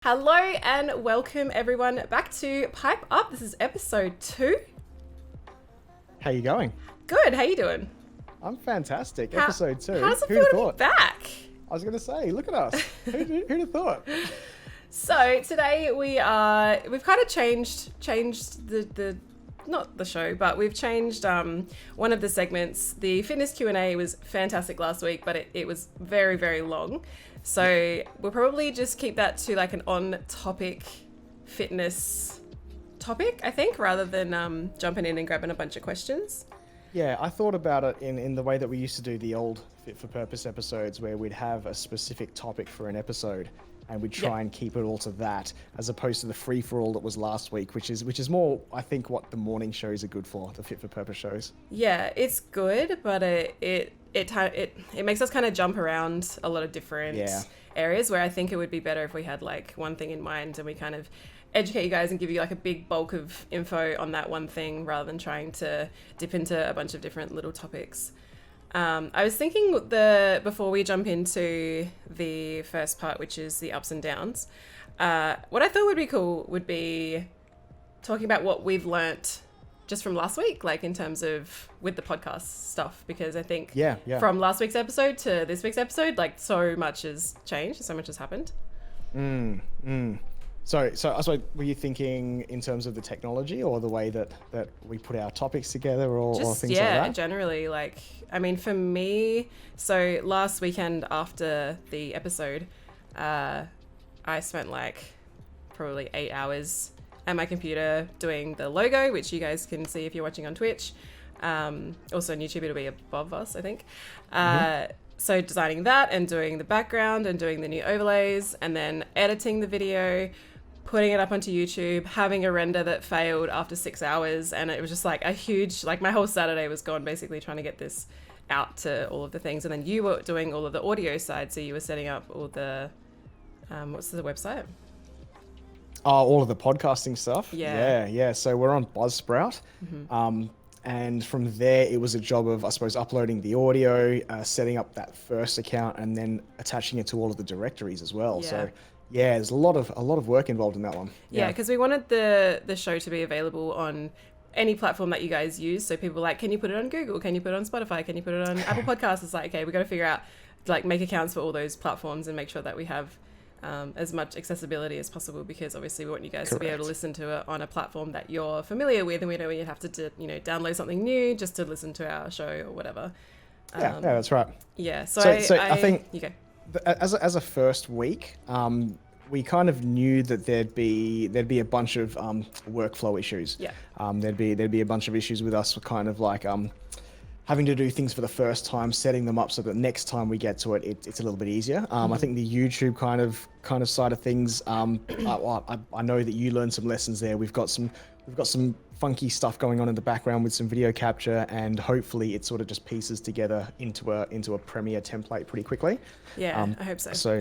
Hello and welcome everyone back to Pipe Up. This is episode 2. How you going? Good, how you doing? I'm fantastic. Episode 2. How's it Who'd feel have to thought? be back? I was going to say, look at us. Who'd have thought? So today we've kind of changed the not the show, but we've changed one of the segments. The fitness Q&A was fantastic last week, but it was very, very long. So we'll probably just keep that to like an on-topic fitness topic, I think, rather than jumping in and grabbing a bunch of questions. Yeah, I thought about it in the way that we used to do the old Fit for Purpose episodes, where we'd have a specific topic for an episode and we'd try and keep it all to that, as opposed to the free-for-all that was last week, which is more, I think, what the morning shows are good for, the Fit for Purpose shows. Yeah, it's good, but it makes us kind of jump around a lot of different areas, where I think it would be better if we had like one thing in mind and we kind of educate you guys and give you like a big bulk of info on that one thing, rather than trying to dip into a bunch of different little topics. I was thinking before we jump into the first part, which is the ups and downs, what I thought would be cool would be talking about what we've learnt just from last week, like in terms of with the podcast stuff, because I think from last week's episode to this week's episode, like so much has changed, so much has happened. So I suppose, were you thinking in terms of the technology or the way that we put our topics together or things like that? Yeah, generally, like, I mean, for me, so last weekend after the episode, I spent like probably 8 hours at my computer doing the logo, which you guys can see if you're watching on Twitch. Also on YouTube, it'll be above us, I think. So designing that and doing the background and doing the new overlays and then editing the video, putting it up onto YouTube, having a render that failed after 6 hours. And it was just like a huge, like my whole Saturday was gone basically trying to get this out to all of the things. And then you were doing all of the audio side. So you were setting up all the, what's the website? Oh, all of the podcasting stuff? Yeah. So we're on Buzzsprout. And from there, it was a job of, I suppose, uploading the audio, setting up that first account, and then attaching it to all of the directories as well. Yeah. So, yeah, there's a lot of work involved in that one. Yeah, because we wanted the show to be available on any platform that you guys use. So people were like, can you put it on Google? Can you put it on Spotify? Can you put it on Apple Podcasts? It's like, okay, we got to figure out, like, make accounts for all those platforms and make sure that we have as much accessibility as possible, because obviously we want you guys to be able to listen to it on a platform that you're familiar with, and we know when you have to download something new just to listen to our show or whatever. Yeah, that's right. Yeah, so I think you go. As a first week, we kind of knew that there'd be a bunch of workflow issues. Yeah. There'd be a bunch of issues with us kind of like having to do things for the first time, setting them up so that next time we get to it, it's a little bit easier. I think the YouTube kind of side of things, I know that you learned some lessons there. We've got some funky stuff going on in the background with some video capture, and hopefully it sort of just pieces together into a Premiere template pretty quickly. Yeah, I hope so. So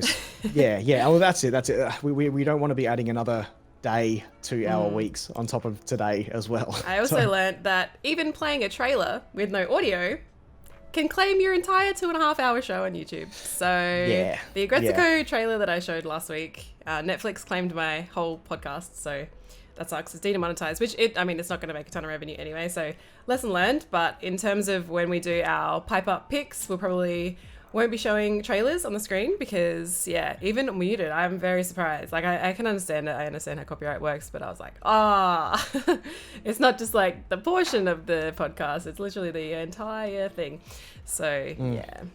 yeah. Well, that's it. We don't want to be adding another day to our weeks on top of today as well. I also learned that even playing a trailer with no audio can claim your entire 2.5 hour show on YouTube. So the Agretzico trailer that I showed last week, Netflix claimed my whole podcast. So that sucks. It's demonetized, which it's not going to make a ton of revenue anyway. So lesson learned. But in terms of when we do our pipe up picks, we'll probably won't be showing trailers on the screen, because even muted, I'm very surprised. Like I can understand it. I understand how copyright works, but I was like, it's not just like the portion of the podcast, it's literally the entire thing. So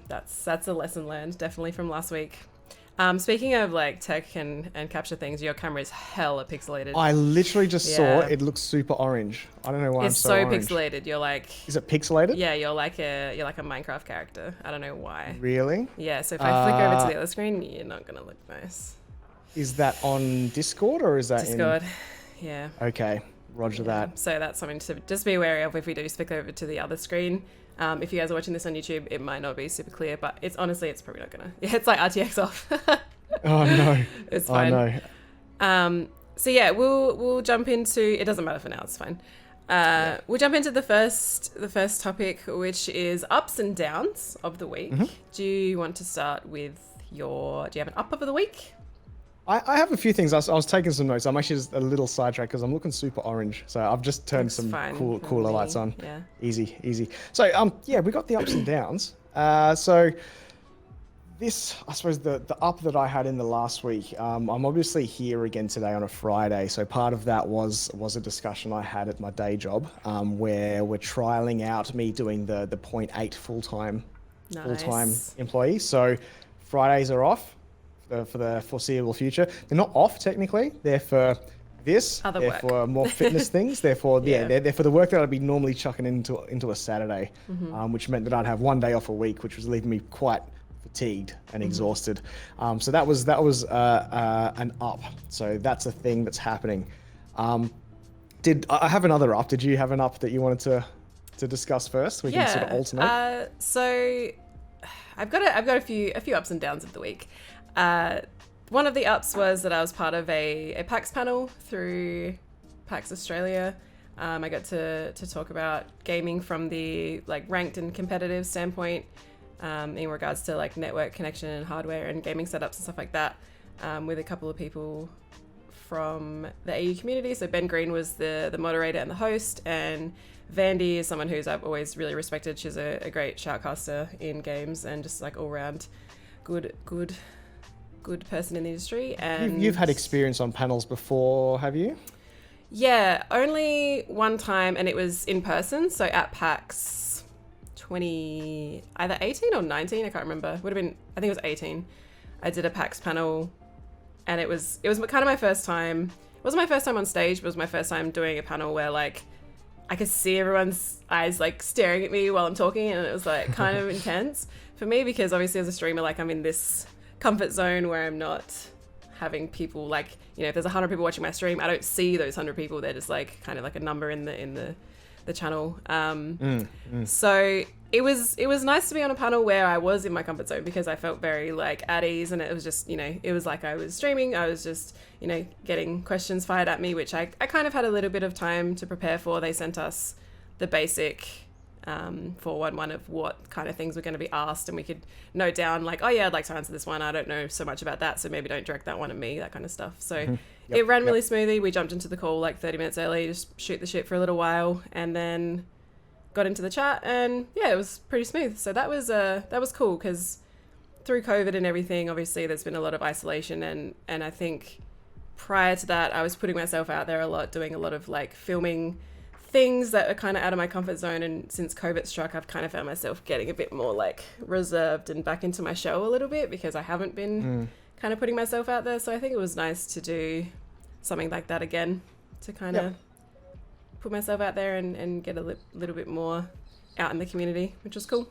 that's a lesson learned, definitely from last week. Speaking of like tech and capture things, your camera is hella pixelated. I literally just saw it looks super orange. I don't know why it's so pixelated. You're like, is it pixelated? Yeah, you're like a Minecraft character. I don't know why. Really? Yeah, so if I flick over to the other screen, you're not gonna look nice. Is that on Discord or is that Discord? Yeah. Okay, roger that. So that's something to just be wary of if we do flick over to the other screen. If you guys are watching this on YouTube, it might not be super clear, but it's probably not gonna. Yeah, it's like RTX off. Oh no. It's fine. Oh no. So yeah, we'll jump into. It doesn't matter for now. It's fine. We'll jump into the first topic, which is ups and downs of the week. Do you want to start with do you have an up of the week? I have a few things. I was taking some notes. I'm actually just a little sidetracked because I'm looking super orange. So I've just turned Looks some fine cooler me. lights on. Yeah. Easy, easy. So yeah, we got the ups and downs. So this, I suppose the up that I had in the last week, I'm obviously here again today on a Friday. So part of that was a discussion I had at my day job, where we're trialing out me doing the point 8 full-time Nice. employee. So Fridays are off for the foreseeable future. They're not off technically. They're for this. Other they're work. for more fitness things. Therefore, Yeah. they're for the work that I'd be normally chucking into a Saturday, which meant that I'd have one day off a week, which was leaving me quite fatigued and exhausted. So that was an up. So that's a thing that's happening. Did I have another up? Did you have an up that you wanted to discuss first? We can sort of alternate. So I've got a few ups and downs of the week. One of the ups was that I was part of a PAX panel through PAX Australia. I got to talk about gaming from the like ranked and competitive standpoint, in regards to like network connection and hardware and gaming setups and stuff like that, with a couple of people from the AU community. So Ben Green was the moderator and the host, and Vandy is someone who's I've always really respected. She's a great shoutcaster in games and just like all round good person in the industry. And You've had experience on panels before, have you? Yeah, only one time, and it was in person. So at PAX 20, either 18 or 19, I can't remember. Would have been, I think it was 18. I did a PAX panel, and it was kind of my first time. It wasn't my first time on stage, but it was my first time doing a panel where like I could see everyone's eyes like staring at me while I'm talking, and it was like kind of intense for me because obviously as a streamer, like I'm in this comfort zone where I'm not having people like, you know, if there's 100 people watching my stream, I don't see those 100 people. They're just like kind of like a number in the channel. So it was nice to be on a panel where I was in my comfort zone because I felt very like at ease, and it was just, you know, it was like I was streaming. I was just, you know, getting questions fired at me, which I kind of had a little bit of time to prepare for. They sent us the basic 411 of what kind of things were going to be asked, and we could note down like, oh yeah, I'd like to answer this one. I don't know so much about that, so maybe don't direct that one at me, that kind of stuff. So it ran really smoothly. We jumped into the call like 30 minutes early, just shoot the shit for a little while, and then got into the chat, and yeah, it was pretty smooth. So that was cool because through COVID and everything, obviously there's been a lot of isolation, and I think prior to that I was putting myself out there a lot, doing a lot of like filming things that are kind of out of my comfort zone, and since COVID struck, I've kind of found myself getting a bit more like reserved and back into my shell a little bit because I haven't been kind of putting myself out there. So I think it was nice to do something like that again, to kind of put myself out there and get a little bit more out in the community, which was cool.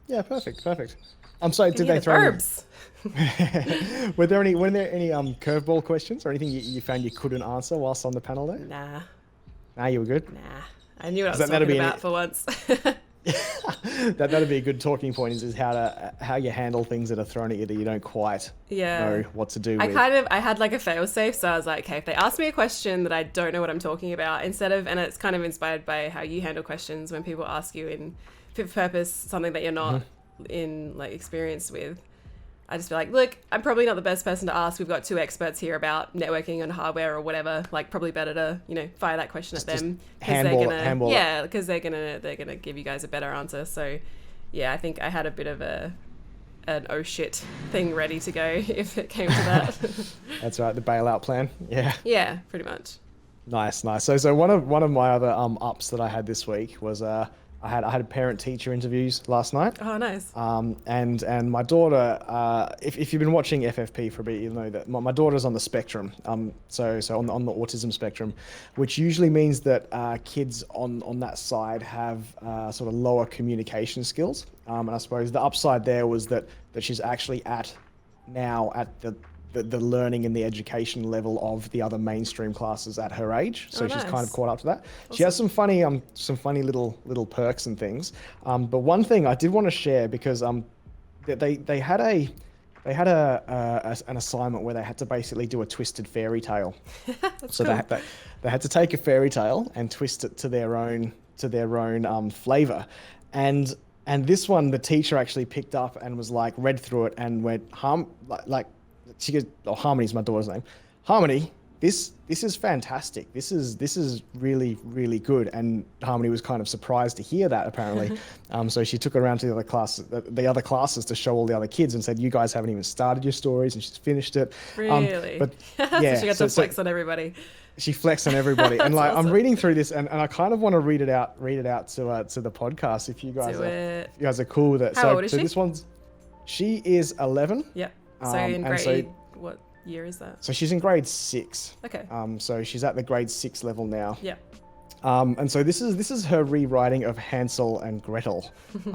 Yeah, perfect. I'm sorry, did they throw verbs? Were there any curveball questions or anything you found you couldn't answer whilst on the panel there? Nah, you were good. I knew what I was talking about for once. That'd be a good talking point is how you handle things that are thrown at you that you don't quite know what to do with. I had like a fail safe, so I was like, okay, if they ask me a question that I don't know what I'm talking about, and it's kind of inspired by how you handle questions when people ask you in FitForPurpose something that you're not in like experience with. I just feel like, look, I'm probably not the best person to ask. We've got two experts here about networking and hardware or whatever. Like, probably better to, you know, fire that question at them because they're gonna give you guys a better answer. So, yeah, I think I had a bit of an oh shit thing ready to go if it came to that. That's right, the bailout plan. Yeah. Yeah, pretty much. Nice. So one of my other ups that I had this week was I had parent-teacher interviews last night. Oh, nice. And my daughter, if you've been watching FFP for a bit, you'll know that my daughter's on the spectrum. So on the autism spectrum, which usually means that kids on that side have sort of lower communication skills. And I suppose the upside there was that she's actually at the learning and the education level of the other mainstream classes at her age. So she's kind of caught up to that. Awesome. She has some funny little perks and things. But one thing I did want to share because they had an assignment where they had to basically do a twisted fairy tale. So cool. they had to take a fairy tale and twist it to their own flavor. And this one, the teacher actually picked up and was like, read through it and went, she goes, oh, Harmony's my daughter's name. Harmony, this is fantastic. This is really, really good. And Harmony was kind of surprised to hear that, apparently. So she took it around to the other classes to show all the other kids and said, you guys haven't even started your stories, and she's finished it. Really? But yeah, so she got to flex on everybody. She flexed on everybody. And like, awesome. I'm reading through this and I kind of want to read it out to the podcast if you guys are cool with it. How old is she? This she is 11. Yep. So in grade, what year is that? So she's in grade 6. Okay. So she's at the grade 6 level now. Yep. And so this is her rewriting of Hansel and Gretel.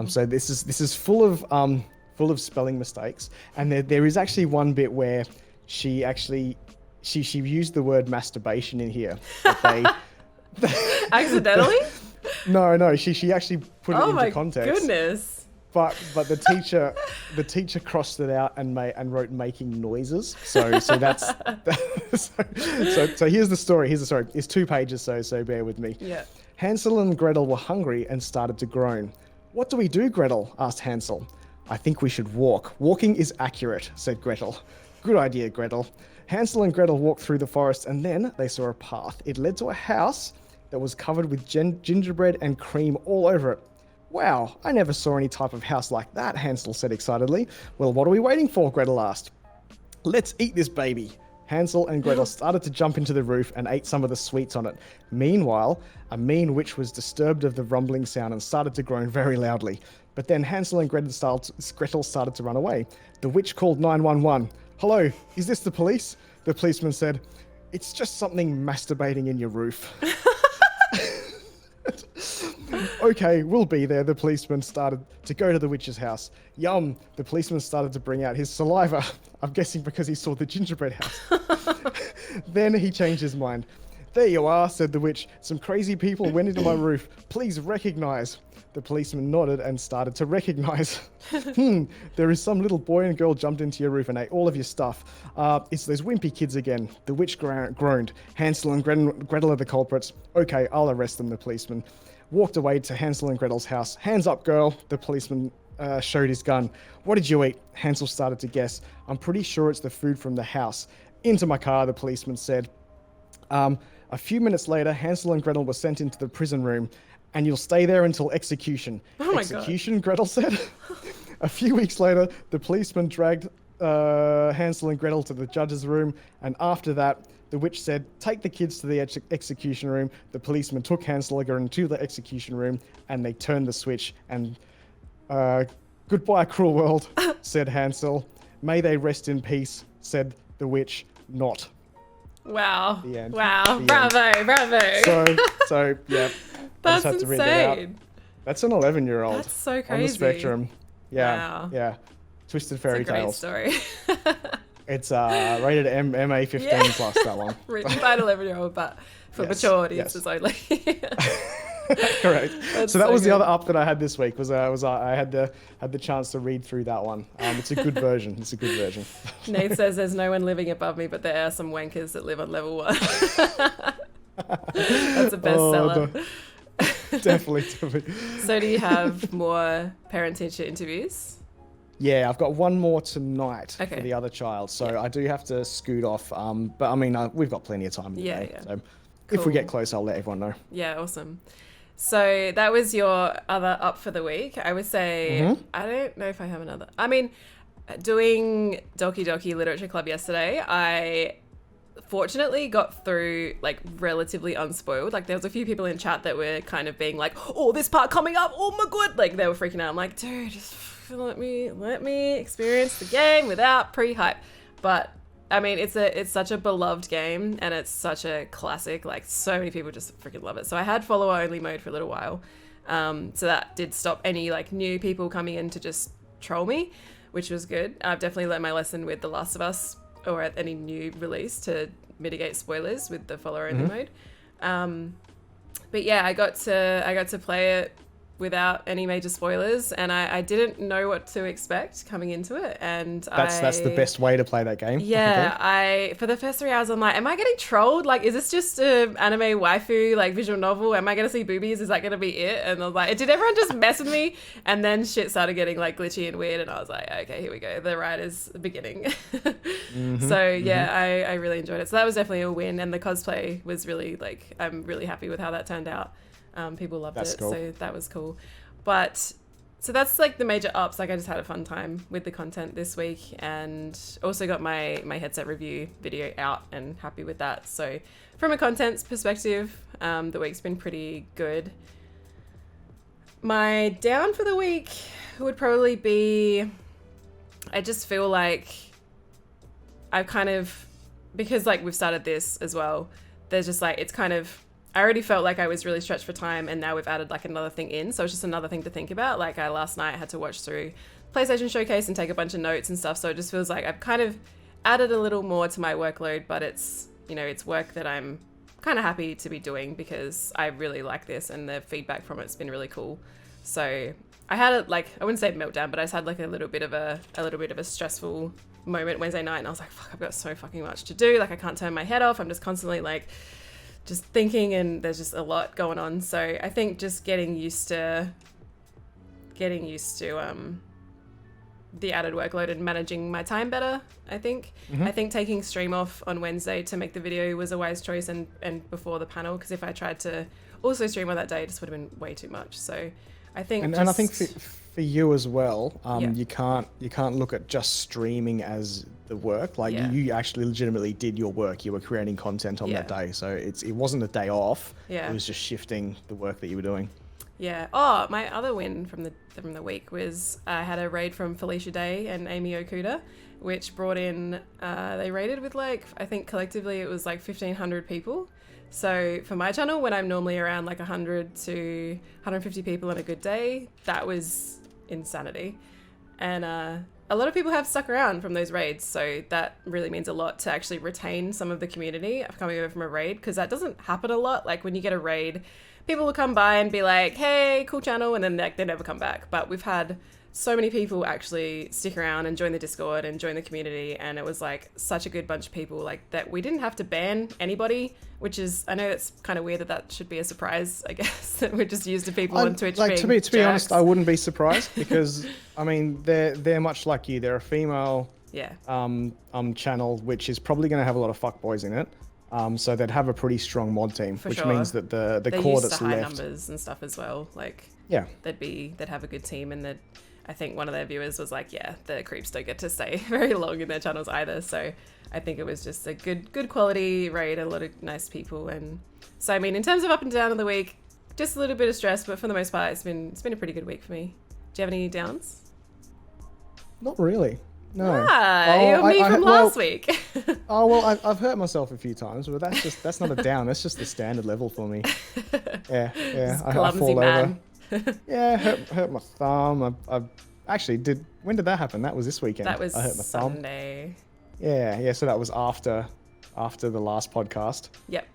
So this is full of spelling mistakes, and there is actually one bit where she used the word masturbation in here. Accidentally? No, she actually put it into context. Oh my goodness. But the teacher crossed it out and wrote making noises. So that's so here's the story. It's 2 pages, so bear with me. Yeah. Hansel and Gretel were hungry and started to groan. What do we do, Gretel? Asked Hansel. I think we should walk. Walking is accurate, said Gretel. Good idea, Gretel. Hansel and Gretel walked through the forest and then they saw a path. It led to a house that was covered with gingerbread and cream all over it. Wow, I never saw any type of house like that, Hansel said excitedly. Well, what are we waiting for? Gretel asked. Let's eat this baby. Hansel and Gretel started to jump into the roof and ate some of the sweets on it. Meanwhile, a mean witch was disturbed of the rumbling sound and started to groan very loudly. But then Hansel and Gretel started to run away. The witch called 911. Hello, is this the police? The policeman said, it's just something masturbating in your roof. Okay, we'll be there. The policeman started to go to the witch's house. Yum! The policeman started to bring out his saliva. I'm guessing because he saw the gingerbread house. Then he changed his mind. There you are, said the witch. Some crazy people went into my roof. Please recognize. The policeman nodded and started to recognize. There is some little boy and girl jumped into your roof and ate all of your stuff. It's those wimpy kids again. The witch groaned. Hansel and Gretel are the culprits. Okay, I'll arrest them, the policeman walked away to Hansel and Gretel's house. Hands up, girl. The policeman showed his gun. What did you eat? Hansel started to guess. I'm pretty sure it's the food from the house. Into my car, the policeman said. A few minutes later, Hansel and Gretel were sent into the prison room, and you'll stay there until execution. Oh my execution, God. Gretel said. A few weeks later, the policeman dragged Hansel and Gretel to the judge's room, and after that, the witch said, take the kids to the execution room. The policeman took Hansel and Gretel to the execution room, and they turned the switch, and goodbye, cruel world, said Hansel. May they rest in peace, said the witch, not. Wow. The end. Wow. The Bravo. end. Bravo. So yeah. That's I just had to read that out. insane. That's an 11-year-old. That's so crazy. On the spectrum. Yeah. Wow. Yeah. Twisted fairy tales. Great story. It's rated MA 15 plus, that one. Written by an 11-year-old, but for mature audiences only. Correct. That's so that was good. the other up that I had this week. I had the chance to read through that one. It's a good version. Nate says there's no one living above me, but there are some wankers that live on level 1. That's a bestseller. Definitely. So do you have more parent-teacher interviews? Yeah, I've got one more tonight Okay. for the other child, so I do have to scoot off. But I mean, we've got plenty of time in the day. Yeah. So if we get close, I'll let everyone know. Yeah, awesome. So that was your other up for the week. I would say, I don't know if I have another. I mean, doing Doki Doki Literature Club yesterday, I fortunately got through like relatively unspoiled. Like there was a few people in chat that were kind of being like, oh, this part coming up, oh my god, like they were freaking out. I'm like, dude, just let me experience the game without pre-hype. But I mean, it's such a beloved game and it's such a classic. Like so many people just freaking love it. So I had follower only mode for a little while. So that did stop any like new people coming in to just troll me, which was good. I've definitely learned my lesson with The Last of Us or at any new release to mitigate spoilers with the follower only mode. But yeah, I got to play it without any major spoilers, and I didn't know what to expect coming into it, and that's the best way to play that game. Yeah, I for the first 3 hours I'm like, am I getting trolled? Like, is this just an anime waifu like visual novel? Am I gonna see boobies? Is that gonna be it? And I was like, did everyone just mess with me? And then shit started getting like glitchy and weird, and I was like, okay, here we go. The ride is beginning. So yeah, I really enjoyed it. So that was definitely a win, and the cosplay was really like, I'm really happy with how that turned out. People loved it, cool. So that was cool. But so that's like the major ups. Like, I just had a fun time with the content this week, and also got my headset review video out and happy with that. So from a content's perspective, the week's been pretty good. My down for the week would probably be, I just feel like I've kind of, because like we've started this as well, there's just like, it's kind of, I already felt like I was really stretched for time, and now we've added like another thing in. So it's just another thing to think about. Like, last night I had to watch through PlayStation Showcase and take a bunch of notes and stuff. So it just feels like I've kind of added a little more to my workload, but it's, you know, it's work that I'm kind of happy to be doing because I really like this, and the feedback from it's been really cool. So I had a, like, I wouldn't say meltdown, but I just had like a little bit of a stressful moment Wednesday night, and I was like, fuck, I've got so fucking much to do. Like, I can't turn my head off. I'm just constantly like just thinking, and there's just a lot going on. So I think just getting used to the added workload and managing my time better, I think. I think taking stream off on Wednesday to make the video was a wise choice, and before the panel, because if I tried to also stream on that day, it just would have been way too much. So I think and I think for you as well, you can't look at just streaming as the work. Like, you actually legitimately did your work. You were creating content on that day, so it wasn't a day off. It was just shifting the work that you were doing. Yeah. Oh, my other win from the week was I had a raid from Felicia Day and Amy Okuda, which brought in, they raided with like, I think collectively it was like 1,500 people. So for my channel, when I'm normally around like 100 to 150 people on a good day, that was insanity. And a lot of people have stuck around from those raids, so that really means a lot to actually retain some of the community coming over from a raid, because that doesn't happen a lot. Like, when you get a raid, people will come by and be like, hey, cool channel, and then they never come back. But we've had so many people actually stick around and join the Discord and join the community, and it was like such a good bunch of people, like, that we didn't have to ban anybody, which is, I know it's kind of weird that should be a surprise, I guess, that we're just used to people on Twitch like, being to be honest, I wouldn't be surprised, because I mean, they're much like you. They're a female channel, which is probably going to have a lot of fuckboys in it. So they'd have a pretty strong mod team, which means that the core that's high left, numbers and stuff as well. Like, they'd have a good team, and I think one of their viewers was like, yeah, the creeps don't get to stay very long in their channels either. So I think it was just a good quality raid, a lot of nice people. And so, I mean, in terms of up and down of the week, just a little bit of stress, but for the most part, it's been a pretty good week for me. Do you have any downs? Not really. No. You're me from last week. I've hurt myself a few times, but that's not a down. That's just the standard level for me. Yeah. I fall over. Yeah, hurt my thumb. I actually did. When did that happen? That was this weekend. That was I hurt my Sunday. Thumb. Yeah. So that was after the last podcast. Yep.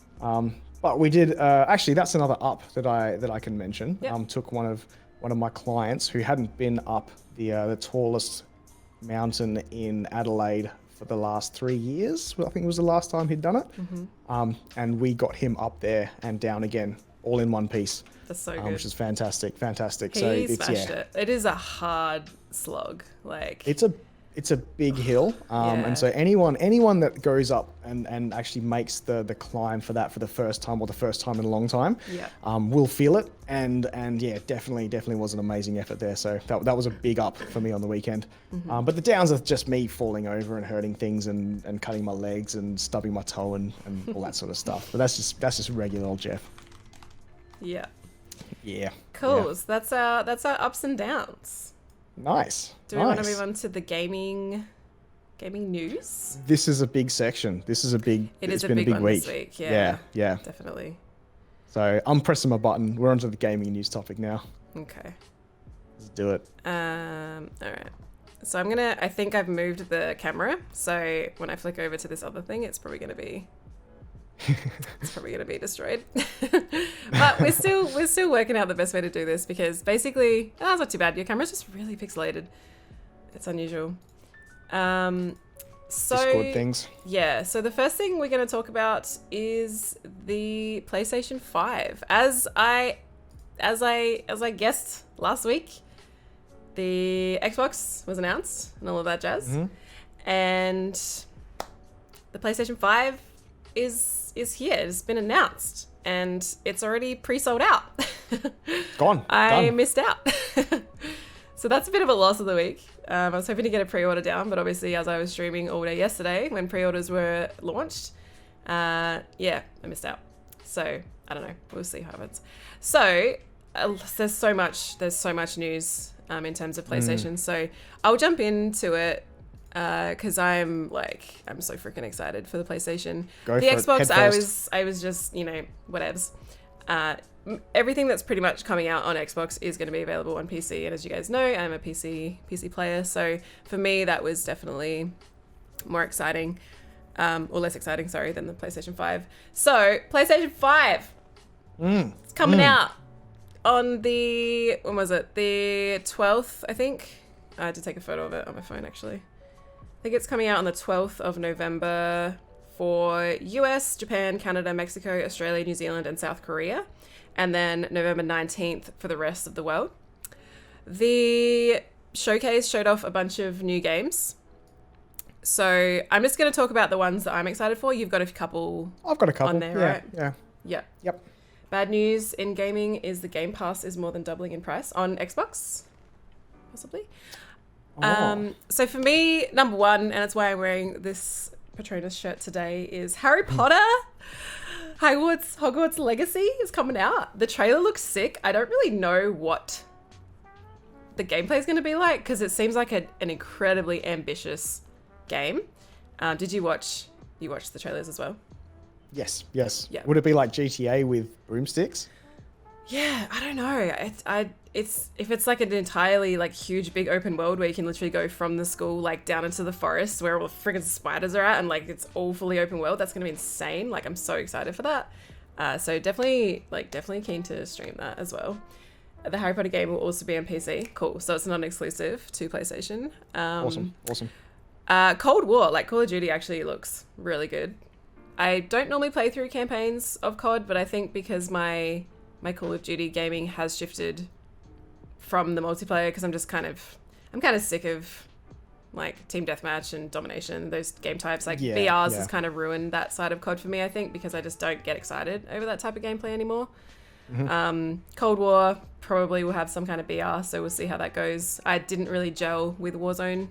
But we did. Actually, that's another up that I can mention. Yep. Took one of my clients who hadn't been up the tallest mountain in Adelaide for the last 3 years. I think it was the last time he'd done it. And we got him up there and down again, all in one piece. That's so good. Which is fantastic. He smashed it. It is a hard slog. Like, it's a big hill. And so anyone that goes up and actually makes the climb for the first time, or the first time in a long time, will feel it. And yeah, definitely was an amazing effort there. So that was a big up for me on the weekend. But the downs are just me falling over and hurting things and cutting my legs and stubbing my toe and all that sort of stuff. But that's just regular old Jeff. Yeah. Yeah. Cool. So that's our ups and downs. Nice. Do we want to move on to the gaming news? This is a big section. It's been a big one week. This week. Yeah. Definitely. So I'm pressing my button. We're onto the gaming news topic now. Okay. Let's do it. All right. So I think I've moved the camera. So when I flick over to this other thing, it's probably going to be It's probably going to be destroyed. But we're still working out the best way to do this, because basically, it's not too bad. Your camera's just really pixelated. It's unusual. Discord things. Yeah, so the first thing we're going to talk about is the PlayStation 5. As I guessed last week, the Xbox was announced and all of that jazz. Mm-hmm. And the PlayStation 5 is here. It's been announced and it's already pre-sold out. Gone. I missed out. So that's a bit of a loss of the week. I was hoping to get a pre-order down, but obviously as I was streaming all day yesterday when pre-orders were launched, I missed out. So I don't know. We'll see how it happens. So there's so much news in terms of PlayStation. So I'll jump into it because I'm so freaking excited for the PlayStation. The Xbox, I was just, whatevs. Everything that's pretty much coming out on Xbox is going to be available on PC, and as you guys know, I'm a PC player, so for me that was definitely more exciting, or less exciting, sorry, than the PlayStation 5. So PlayStation 5, it's coming out on the, when was it? The 12th, I think. I had to take a photo of it on my phone actually. I think it's coming out on the 12th of November for US, Japan, Canada, Mexico, Australia, New Zealand, and South Korea. And then November 19th for the rest of the world. The showcase showed off a bunch of new games. So I'm just going to talk about the ones that I'm excited for. You've got a couple. I've got a couple on there, right? Yeah. Yep. Bad news in gaming is the Game Pass is more than doubling in price on Xbox, possibly. Oh. So for me, number one, and that's why I'm wearing this Patronus shirt today, is Harry Potter. Hogwarts Legacy is coming out. The trailer looks sick. I don't really know what the gameplay is going to be like because it seems like an incredibly ambitious game. Did you watch the trailers as well? Yes. Yeah. Would it be like GTA with broomsticks? Yeah, I don't know. It's if it's like an entirely like huge big open world where you can literally go from the school like down into the forest where all the friggin' spiders are at, and like it's all fully open world. That's gonna be insane. Like I'm so excited for that. So definitely keen to stream that as well. The Harry Potter game will also be on PC. Cool. So it's not exclusive to PlayStation. Awesome. Cold War, like Call of Duty, actually looks really good. I don't normally play through campaigns of COD, but I think because my Call of Duty gaming has shifted from the multiplayer because I'm kind of sick of like team deathmatch and domination, those game types. Like BRs has kind of ruined that side of COD for me, I think, because I just don't get excited over that type of gameplay anymore. Mm-hmm. Cold War probably will have some kind of BR, so we'll see how that goes. I didn't really gel with Warzone.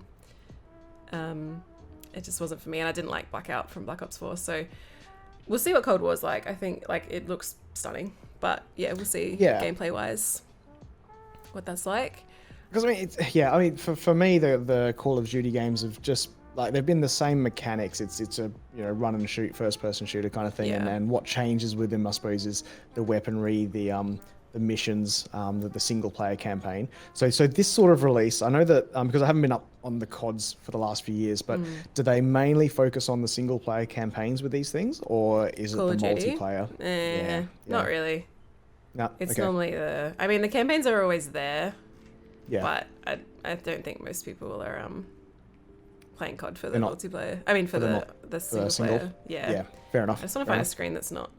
It just wasn't for me, and I didn't like Blackout from Black Ops 4, so we'll see what Cold War's like. I think like it looks stunning, but yeah, we'll see gameplay wise what that's like. Because I mean, for me, the Call of Duty games have just like they've been the same mechanics. It's a run and shoot first person shooter kind of thing, and what changes with them, I suppose, is the weaponry, the missions, the single player campaign. So this sort of release, I know that because I haven't been up on the CODs for the last few years, but do they mainly focus on the single player campaigns with these things, or is Call it the of Duty? multiplayer? Not really. No, it's normally the campaigns are always there. Yeah. But I don't think most people are playing COD for the multiplayer. I mean for the single player. Yeah, fair enough. I just want to find a screen that's not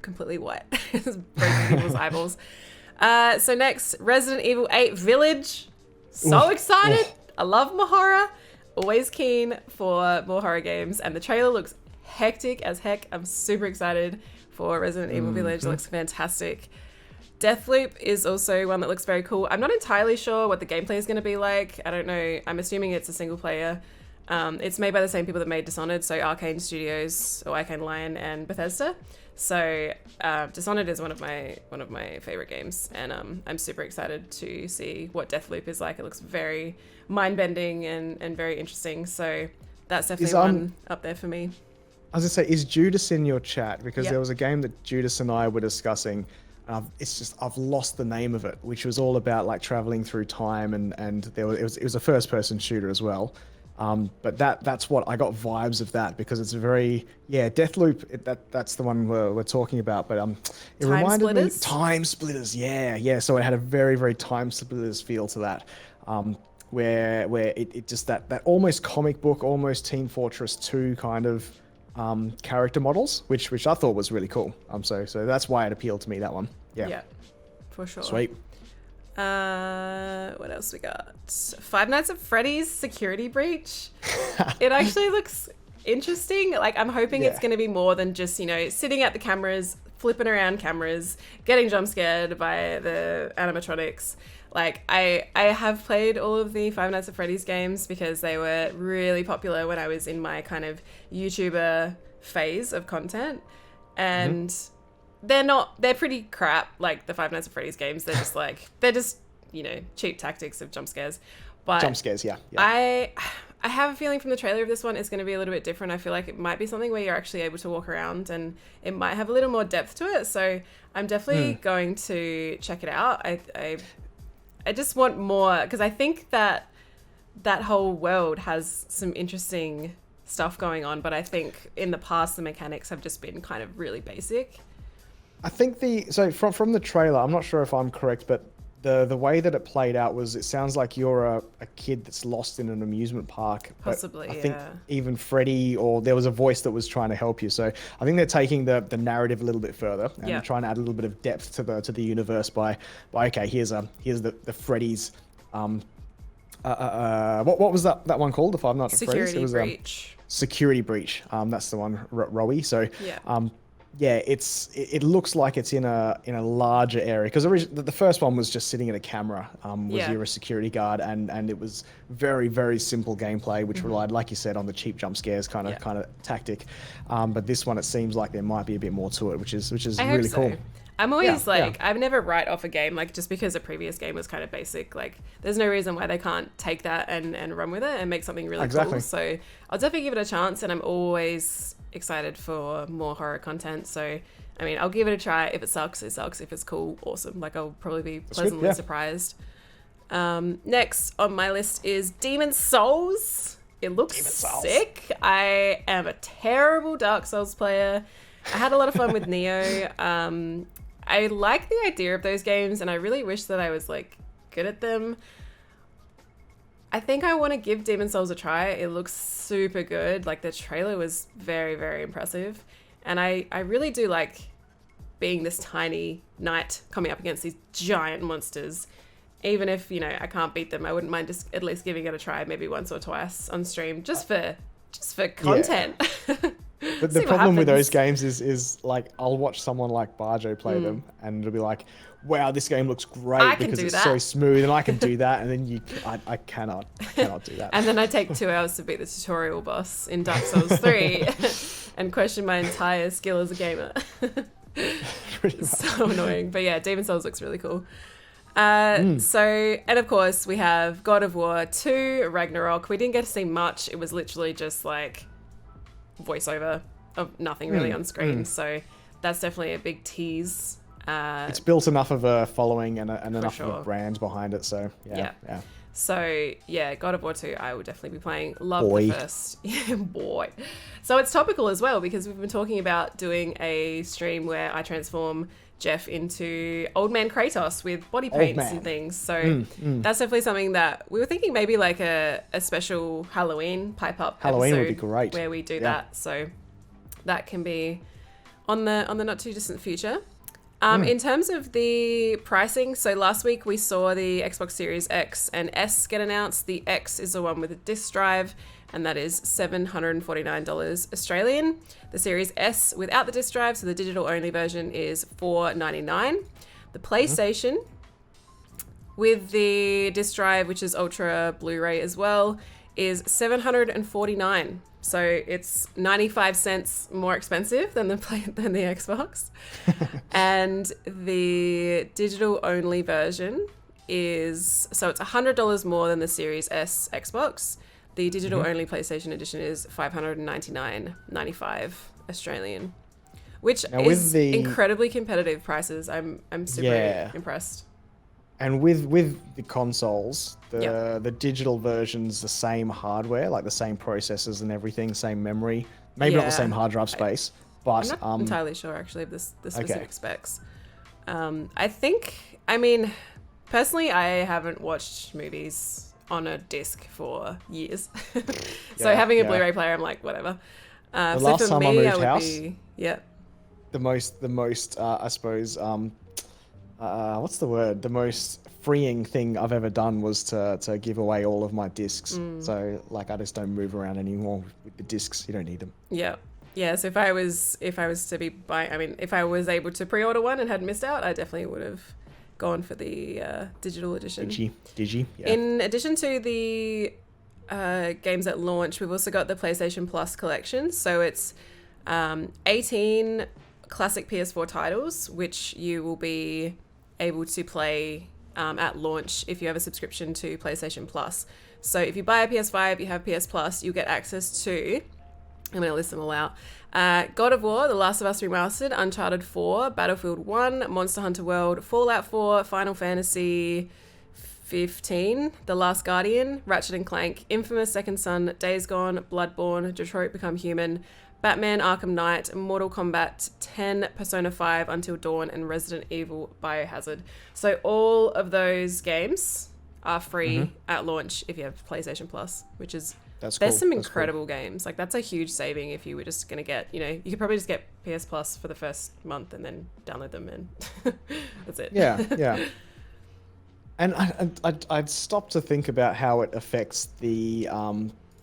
completely white. It's breaking people's eyeballs. So next, Resident Evil 8 Village. So excited. I love more horror. Always keen for more horror games, and the trailer looks hectic as heck. I'm super excited for Resident Evil Village. It looks fantastic. Deathloop is also one that looks very cool. I'm not entirely sure what the gameplay is going to be like. I don't know. I'm assuming it's a single player. It's made by the same people that made Dishonored, so Arcane Studios, or Arcane Lion, and Bethesda. So Dishonored is one of my favorite games, and I'm super excited to see what Deathloop is like. It looks very mind-bending and very interesting. So that's definitely one up there for me. I was gonna say, is Judas in your chat? Because there was a game that Judas and I were discussing. I've lost the name of it, which was all about like traveling through time, and it was a first person shooter as well. But that's what I got vibes of that, because it's a very, Deathloop. That's the one we're talking about. But it Time reminded me Splitters? Time Splitters. Yeah. So it had a very very Time Splitters feel to that. Where it just that almost comic book, almost Team Fortress 2 kind of character models, which I thought was really cool. So that's why it appealed to me, that one. Yeah, for sure. Sweet. What else we got? Five Nights at Freddy's Security Breach. It actually looks interesting. Like, I'm hoping it's going to be more than just, sitting at the cameras, flipping around cameras, getting jump scared by the animatronics. Like, I have played all of the Five Nights at Freddy's games because they were really popular when I was in my kind of YouTuber phase of content. And they're pretty crap, like the Five Nights at Freddy's games. They're just cheap tactics of jump scares. But jump scares, yeah. I have a feeling from the trailer of this one it's going to be a little bit different. I feel like it might be something where you're actually able to walk around and it might have a little more depth to it. So I'm definitely going to check it out. I just want more, because I think that whole world has some interesting stuff going on, but I think in the past the mechanics have just been kind of really basic. I think from the trailer, I'm not sure if I'm correct, but the way that it played out was, it sounds like you're a kid that's lost in an amusement park. Possibly, I think even Freddy, or there was a voice that was trying to help you. So I think they're taking the narrative a little bit further and trying to add a little bit of depth to the universe by okay, here's the Freddy's. What was that one called? The Five Nights at Freddy's? Security Breach. Security Breach. That's the one, Rowie. So it looks like it's in a larger area, because the first one was just sitting in a camera. You're a security guard, and it was very very simple gameplay, which relied, like you said, on the cheap jump scares kind of tactic. But this one, it seems like there might be a bit more to it, which is really cool. I'm always I've never write off a game, like, just because a previous game was kind of basic. Like, there's no reason why they can't take that and run with it and make something really cool. So I'll definitely give it a chance, and I'm always excited for more horror content. So, I mean, I'll give it a try. If it sucks, it sucks. If it's cool, awesome. Like, I'll probably be pleasantly surprised. Next on my list is Demon's Souls. It looks sick. I am a terrible Dark Souls player. I had a lot of fun with Neo. I like the idea of those games, and I really wish that I was, like, good at them. I think I want to give Demon's Souls a try. It looks super good. Like, the trailer was very, very impressive. And I really do like being this tiny knight coming up against these giant monsters. Even if, I can't beat them, I wouldn't mind just at least giving it a try, maybe once or twice on stream, just for content. But the problem with those games is like, I'll watch someone like Barjo play them, and it'll be like, wow, this game looks great because it's so smooth, and I can do that, and then I cannot do that. And then I take 2 hours to beat the tutorial boss in Dark Souls 3 and question my entire skill as a gamer. So annoying. But yeah, Demon's Souls looks really cool. So, and of course we have God of War 2 Ragnarok. We didn't get to see much. It was literally just like voiceover of nothing really on screen. So that's definitely a big tease. It's built enough of a following and enough of a brand behind it. So yeah. So yeah, God of War 2, I will definitely be playing. Love the first. Boy. So it's topical as well, because we've been talking about doing a stream where I transform Jeff into old man Kratos with body paints and things. So that's definitely something that we were thinking, maybe like a special Halloween pipe up Halloween episode would be great, where we do that. So that can be on the not too distant future. In terms of the pricing, so last week we saw the Xbox Series X and S get announced. The X is the one with a disc drive, and that is $749 Australian. The Series S without the disc drive, so the digital only version, is $499. The PlayStation with the disc drive, which is Ultra Blu-ray as well, is $749. So it's 95 cents more expensive than the Xbox. And the digital only version is, so it's $100 more than the Series S Xbox. The digital only PlayStation edition is $599.95 Australian, which is incredibly competitive prices. I'm super impressed. And with the consoles, the digital version's the same hardware, like the same processors and everything, same memory. Maybe not the same hard drive space, but I'm not entirely sure actually of the specific specs. I mean, personally, I haven't watched movies on a disc for years. So having a Blu-ray player, I'm like, whatever. The last time I moved house, yeah. The most, I suppose, what's the word? The most freeing thing I've ever done was to give away all of my discs. So like, I just don't move around anymore with the discs. You don't need them. Yeah. Yeah, so if I was to be buying, I mean, if I was able to pre-order one and hadn't missed out, I definitely would have gone for the digital edition. Digi, yeah. In addition to the games at launch, we've also got the PlayStation Plus collection. So it's 18 classic PS4 titles, which you will be able to play at launch if you have a subscription to PlayStation Plus. So if you buy a PS5, you have PS Plus, you'll get access to, I'm going to list them all out, God of War, The Last of Us Remastered, Uncharted 4, Battlefield 1, Monster Hunter World, Fallout 4, Final Fantasy 15, The Last Guardian, Ratchet & Clank, Infamous Second Son, Days Gone, Bloodborne, Detroit Become Human, Batman Arkham Knight, Mortal Kombat 10, Persona 5 Until Dawn, and Resident Evil Biohazard. So all of those games are free at launch if you have PlayStation Plus, which is... There's some incredible games. Like, that's a huge saving if you were just going to get, you could probably just get PS Plus for the first month and then download them and that's it. Yeah. And I'd stop to think about how it affects the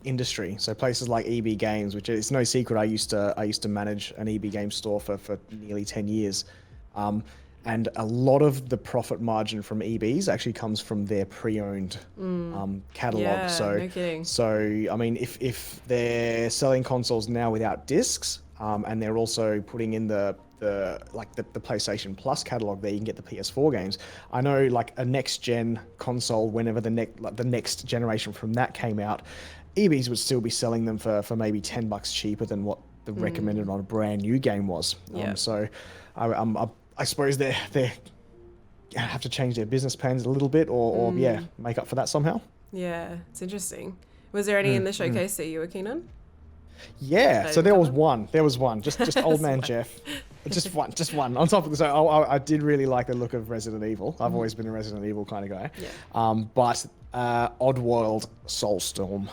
industry. So places like EB Games, which is no secret, I used to manage an EB Games store for nearly 10 years. And a lot of the profit margin from EBs actually comes from their pre-owned catalog. Yeah, so, no kidding. So, I mean, if they're selling consoles now without discs, and they're also putting in the PlayStation Plus catalog there, you can get the PS4 games. I know, like, a next-gen console, whenever the next generation from that came out, EBs would still be selling them for maybe $10 cheaper than what the recommended on a brand new game was. So I suppose they have to change their business plans a little bit, or make up for that somehow. Yeah, it's interesting. Was there any in the showcase that you were keen on? Yeah, so there was one. Just old man Jeff. Just one. On top of this, I did really like the look of Resident Evil. I've always been a Resident Evil kind of guy. Yeah. But Oddworld Soulstorm.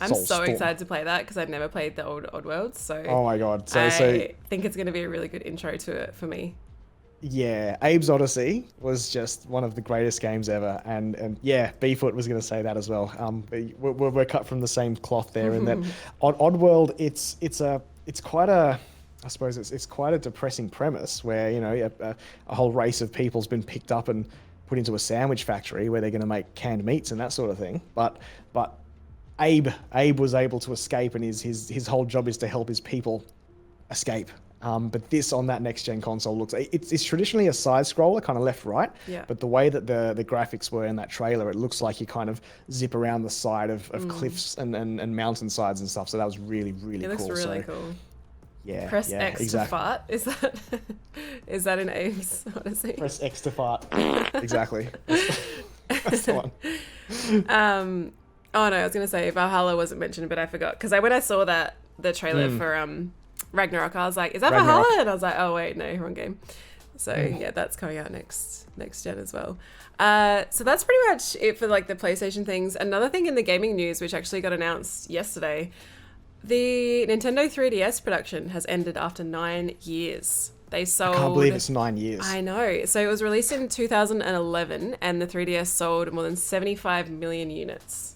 I'm so excited to play that because I've never played the old Oddworld. So oh my god! I think it's going to be a really good intro to it for me. Yeah, Abe's Odyssey was just one of the greatest games ever, and yeah, Beefoot was going to say that as well. We're cut from the same cloth there, and that Oddworld, it's quite a, I suppose it's quite a depressing premise where a whole race of people's been picked up and put into a sandwich factory where they're going to make canned meats and that sort of thing. But Abe was able to escape, and his whole job is to help his people escape. But this on that next gen console looks, it's traditionally a side scroller, kind of left right. Yeah. But the way that the graphics were in that trailer, it looks like you kind of zip around the side of cliffs and mountainsides and stuff. So that was really cool. It looks really cool. Yeah. Press X to fart. Is that in Abe's Odyssey? Press X to fart. Exactly. That's the one. Oh no, I was gonna say Valhalla wasn't mentioned, but I forgot because when I saw the trailer for Ragnarok, I was like, is that Valhalla? And I was like, oh wait, no, wrong game. So yeah, that's coming out next gen as well. So that's pretty much it for like the PlayStation things. Another thing in the gaming news, which actually got announced yesterday, the Nintendo 3DS production has ended after 9 years. They sold... I can't believe it's 9 years. I know. So it was released in 2011 and the 3DS sold more than 75 million units.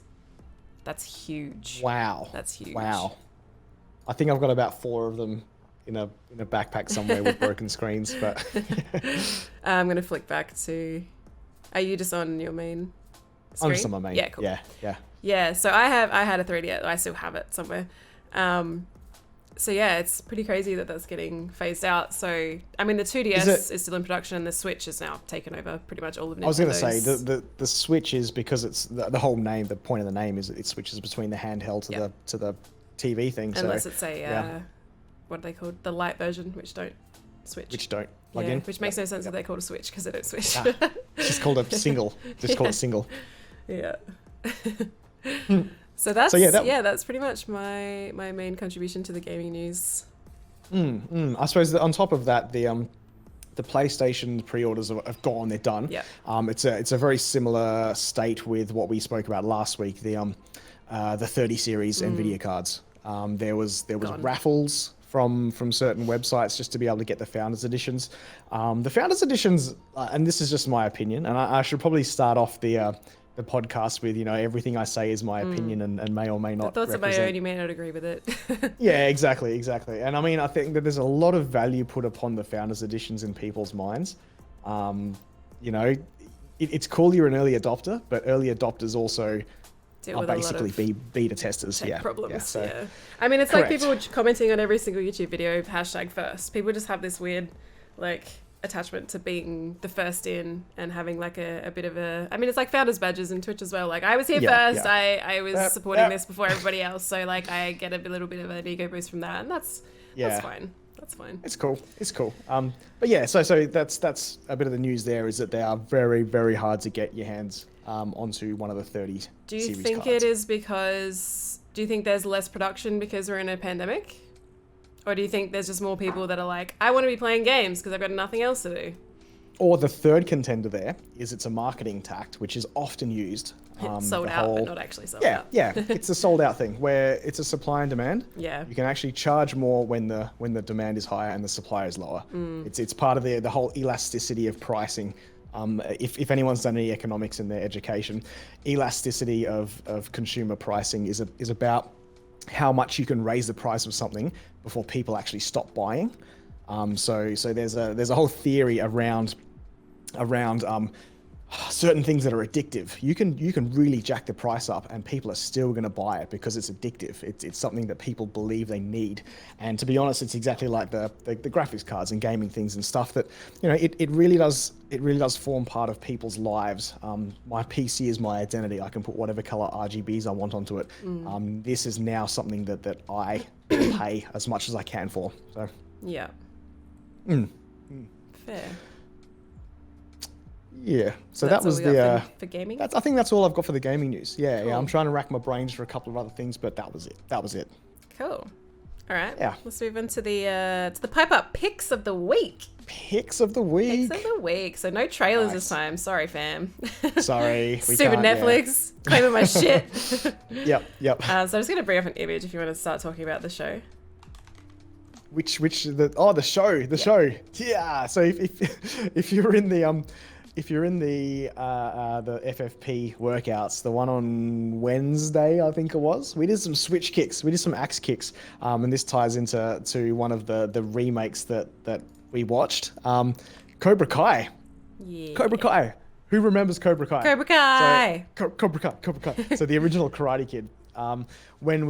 That's huge. Wow. That's huge. Wow. I think I've got about 4 of them in a backpack somewhere with broken screens, but... I'm going to flick back to... Are you just on your main screen? I'm just on my main. Yeah, cool. Yeah. Yeah, so I had a 3DS. I still have it somewhere. So yeah, it's pretty crazy that that's getting phased out. So, I mean, the 2DS is still in production and the Switch has now taken over pretty much all of Nintendo's. I was going to say, the Switch is because it's the whole name, the point of the name is it switches between the handheld to the TV thing. Unless it's a, what are they called? The light version, which don't Switch. which don't plug in. Which makes no sense that they're called a Switch because they don't switch. It's just called a single. Just call it single. Yeah. So that's that's pretty much my main contribution to the gaming news. I suppose that on top of that, the PlayStation pre-orders have gone. They're done. Yeah. It's a very similar state with what we spoke about last week. The 30 series Nvidia cards. There was raffles from certain websites just to be able to get the Founders Editions. The Founders Editions, and this is just my opinion, and I should probably start off the podcast with, everything I say is my opinion and may or may not The thoughts represent. of my own, you may not agree with it. Yeah, exactly. And I mean, I think that there's a lot of value put upon the Founders Editions in people's minds. It's cool you're an early adopter, but early adopters also are basically beta testers. Problems. I mean, it's like people commenting on every single YouTube video, #first. People just have this weird, attachment to being the first in and having a bit of I mean, it's like founders badges in Twitch as well. I was here first. I was supporting this before everybody else. So I get a little bit of an ego boost from that. And that's fine. That's fine. It's cool. But yeah, so that's a bit of the news there, is that they are very, very hard to get your hands onto one of the 30 Do you series think cards. it is because, do you think there's less production because we're in a pandemic? Or do you think there's just more people that are like, I want to be playing games because I've got nothing else to do? Or the third contender there is it's a marketing tact, which is often used. Sold out, but not actually sold out. Yeah, it's a sold out thing where it's a supply and demand. Yeah. You can actually charge more when the demand is higher and the supply is lower. It's part of the whole elasticity of pricing. If anyone's done any economics in their education, elasticity of consumer pricing is about how much you can raise the price of something before people actually stop buying. So there's a whole theory around certain things that are addictive. You can really jack the price up and people are still going to buy it because it's addictive. It's something that people believe they need. And to be honest, it's exactly like the graphics cards and gaming things and stuff that, it really does form part of people's lives. My PC is my identity. I can put whatever color RGBs I want onto it. This is now something that I pay as much as I can for. So yeah. Fair. Yeah, so that's that was for gaming. I think that's all I've got for the gaming news. Yeah, cool. I'm trying to rack my brains for a couple of other things, but that was it. Cool. All right. Yeah. Let's move into the pipe up picks of the week. Picks of the week. So no trailers this time. Sorry, fam. Sorry. Stupid Netflix claiming my shit. Yep. So I'm just gonna bring up an image if you want to start talking about the show. The show. Yeah. So if you're in the FFP workouts, the one on Wednesday, I think it was, we did some switch kicks, we did some axe kicks, and this ties into one of the remakes that we watched, Cobra Kai. Yeah. Cobra Kai. Who remembers Cobra Kai? Cobra Kai. So, Cobra Kai. So the original Karate Kid. When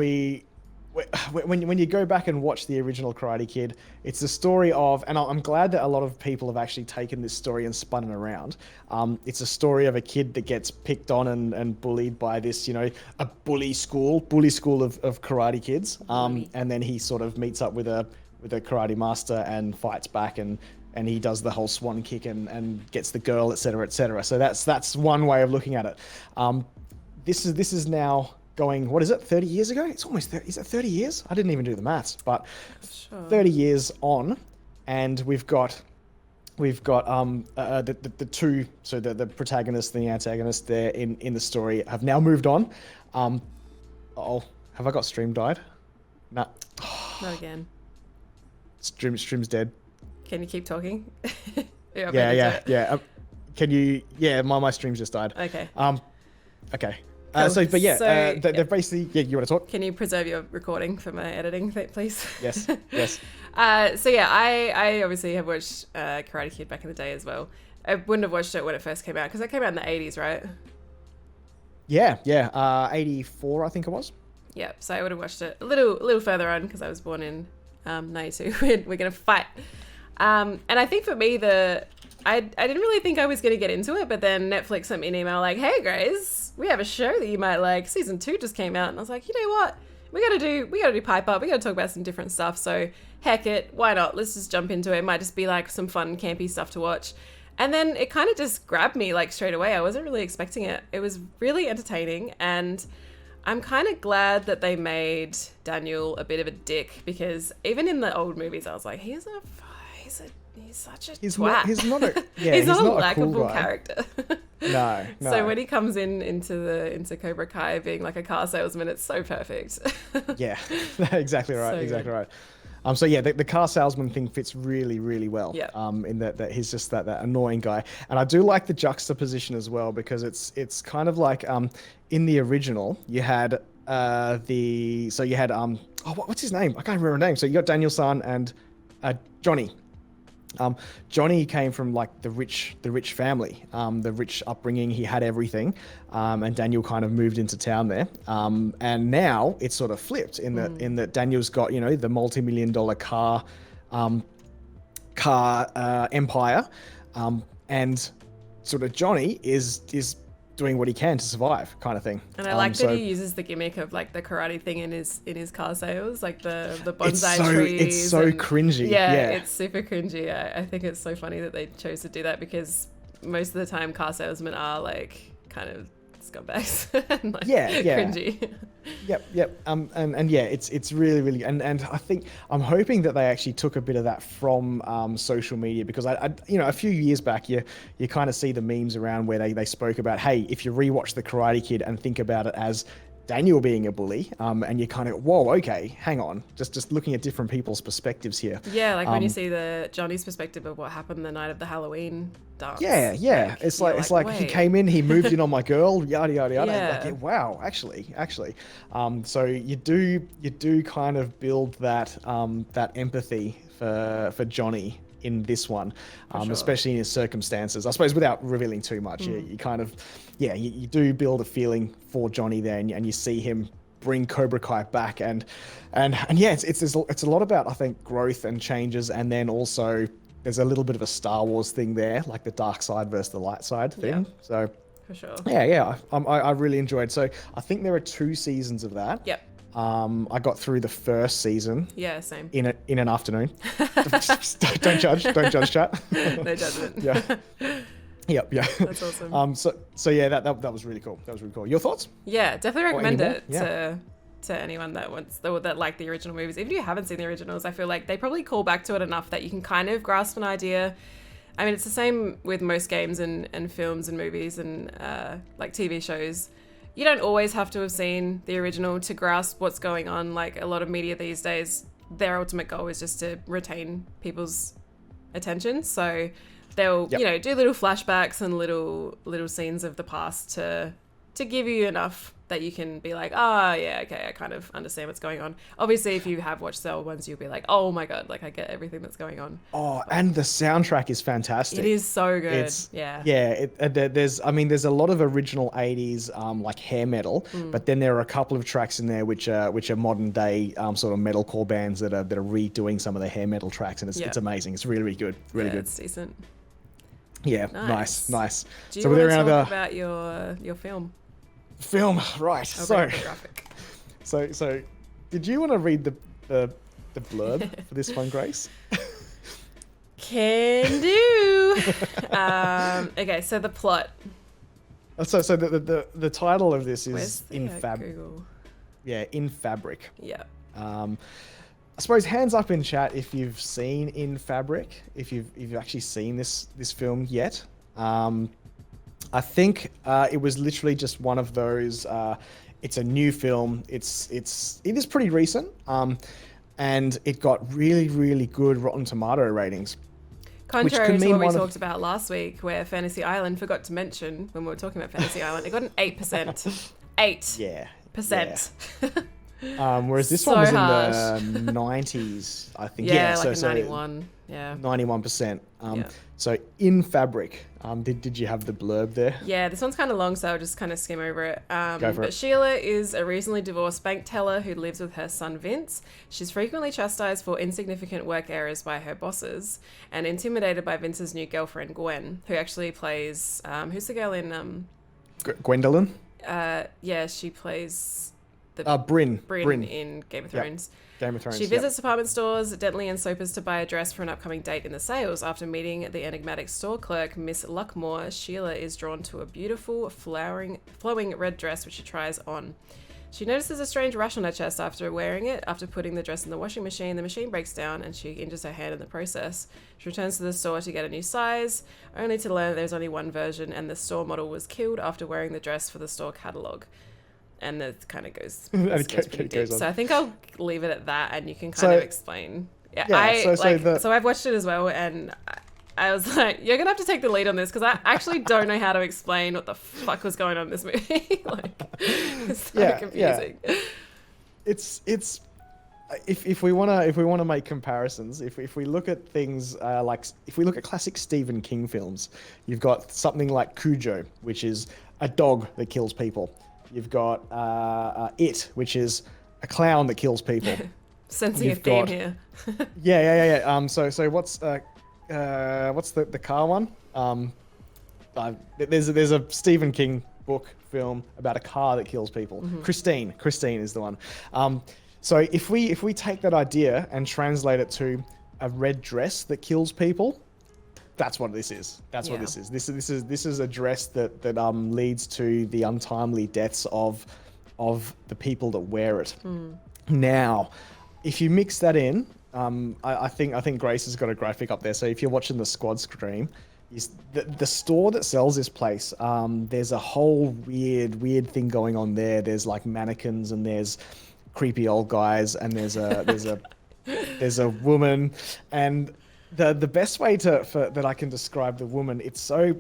you go back and watch the original Karate Kid, it's the story of, and I'm glad that a lot of people have actually taken this story and spun it around. It's a story of a kid that gets picked on and bullied by this, a bully school of karate kids. And then he sort of meets up with a karate master and fights back and he does the whole swan kick and gets the girl, etc., etc. So that's one way of looking at it. This is now going, what is it, 30 years ago? It's almost 30, is it 30 years? I didn't even do the maths, but sure. 30 years on, and we've got the two, so the protagonist and the antagonist there in the story have now moved on. Have I got stream died? Nah. Not again. Stream's dead. Can you keep talking? Yeah. Can you? Yeah, my stream's just died. Okay. Okay. Cool. They're basically... Yeah, you want to talk? Can you preserve your recording for my editing, please? Yes. I obviously have watched Karate Kid back in the day as well. I wouldn't have watched it when it first came out, because it came out in the 80s, right? Yeah. 84, I think it was. Yeah, so I would have watched it a little further on, because I was born in 92. We're going to fight. And I think for me, I didn't really think I was going to get into it, but then Netflix sent me an email like, hey, Grace, we have a show that you might like. Season 2 just came out. And I was like, you know what? We got to do pipe up. We got to talk about some different stuff. So heck it, why not? Let's just jump into it. It might just be like some fun, campy stuff to watch. And then it kind of just grabbed me like straight away. I wasn't really expecting it. It was really entertaining, and I'm kind of glad that they made Daniel a bit of a dick, because even in the old movies, I was like, he's such a twat. He's not a he's not a likable cool character. No. So when he comes into Cobra Kai being like a car salesman, it's so perfect. Yeah, exactly right. So exactly right. So yeah, the car salesman thing fits really, really well. Yeah. In that he's just that annoying guy, and I do like the juxtaposition as well, because it's kind of like in the original you had what's his name? I can't remember his name. So you got Daniel-san and Johnny. Johnny came from like the rich family, the rich upbringing. He had everything, and Daniel kind of moved into town there. And now it's sort of flipped in that Daniel's got, the multi-million-dollar car empire, and sort of Johnny is doing what he can to survive, kind of thing. And I like that he uses the gimmick of like the karate thing in his car sales, like the bonsai trees. It's so cringy. Yeah, it's super cringy. I think it's so funny that they chose to do that, because most of the time car salesmen are like kind of scumbags and like cringy. Yep. And yeah, it's really, really, and I think I'm hoping that they actually took a bit of that from social media, because I a few years back you kind of see the memes around where they spoke about, hey, if you rewatch The Karate Kid and think about it as Daniel being a bully, and you kind of, whoa, okay, hang on, just looking at different people's perspectives here. Yeah, like when you see the Johnny's perspective of what happened the night of the Halloween dance. Yeah. Like, it's like he came in, he moved in on my girl, yada yada yada. Yeah. Like, wow, actually. So you do kind of build that empathy for Johnny in this one, sure. Especially in his circumstances. I suppose without revealing too much, you kind of, you do build a feeling for Johnny there, and you see him bring Cobra Kai back, and yeah, it's a lot about, I think, growth and changes, and then also there's a little bit of a Star Wars thing there, like the dark side versus the light side thing. Yeah. So for sure. Yeah, I really enjoyed. So I think there are 2 seasons of that. Yep. I got through the first season. Yeah, same. In an afternoon. Don't judge, chat. No judgment. Yeah. That's awesome. So yeah, that was really cool. Your thoughts? Yeah, definitely recommend it Yeah. to anyone that that like the original movies. Even if you haven't seen the originals, I feel like they probably call back to it enough that you can kind of grasp an idea. I mean, it's the same with most games and films and movies and like TV shows. You don't always have to have seen the original to grasp what's going on. Like a lot of media these days, their ultimate goal is just to retain people's attention. So they'll, do little flashbacks and little scenes of the past to give you enough that you can be like, yeah, okay, I kind of understand what's going on. Obviously, if you have watched the old ones, you'll be like, oh my God, like I get everything that's going on. Oh, and the soundtrack is fantastic. It is so good. There's a lot of original 80s like hair metal, but then there are a couple of tracks in there which are modern day sort of metalcore bands that are redoing some of the hair metal tracks, and it's amazing. It's really, really good. Really good. It's decent. Yeah, nice. Do you want to talk about your film? Film, right? So did you want to read the blurb for this one, Grace? Can do. Okay, so the plot. So the title of this is In Fabric. Yeah, In Fabric. Yeah. I suppose hands up in chat if you've seen In Fabric, if you've actually seen this film yet. I think it was literally just one of those. It's a new film. It is pretty recent, and it got really, really good Rotten Tomato ratings. Contrary to what we talked about last week, where Fantasy Island forgot to mention when we were talking about Fantasy Island, it got an 8%. 8%. Whereas this one was in the 90s, I think. Yeah, like a 91. Yeah. 91%. So In Fabric, did you have the blurb there? Yeah, this one's kind of long, so I'll just kind of skim over it. Go for it. Sheila is a recently divorced bank teller who lives with her son Vince. She's frequently chastised for insignificant work errors by her bosses and intimidated by Vince's new girlfriend Gwen, who actually plays who's the girl in Gwendolyn? Yeah, she plays Bryn in Game of Thrones. Game of Thrones. She visits department stores, Dentley and Soapers to buy a dress for an upcoming date in the sales. After meeting the enigmatic store clerk, Miss Luckmore, Sheila is drawn to a beautiful, flowing red dress which she tries on. She notices a strange rash on her chest after wearing it. After putting the dress in the washing machine, the machine breaks down and she injures her hand in the process. She returns to the store to get a new size, only to learn there's only one version and the store model was killed after wearing the dress for the store catalogue. And that kind of goes pretty deep. So I think I'll leave it at that and you can kind of explain. So I've watched it as well and I was like, you're going to have to take the lead on this because I actually don't know how to explain what the fuck was going on in this movie. It's so confusing. Yeah. It's if we want to make comparisons, if we look at things if we look at classic Stephen King films, you've got something like Cujo, which is a dog that kills people. You've got It, which is a clown that kills people. Sensing a theme here. Yeah. So what's the car one? There's a Stephen King book film about a car that kills people. Mm-hmm. Christine is the one. So if we take that idea and translate it to a red dress that kills people, that's what this is. That's what this is. This is a dress that leads to the untimely deaths of the people that wear it. Mm. Now, if you mix that in, I think Grace has got a graphic up there. So if you're watching the squad stream, is the store that sells this place. There's a whole weird thing going on there. There's like mannequins and there's creepy old guys and there's a woman. And the best way that I can describe the woman, it's so.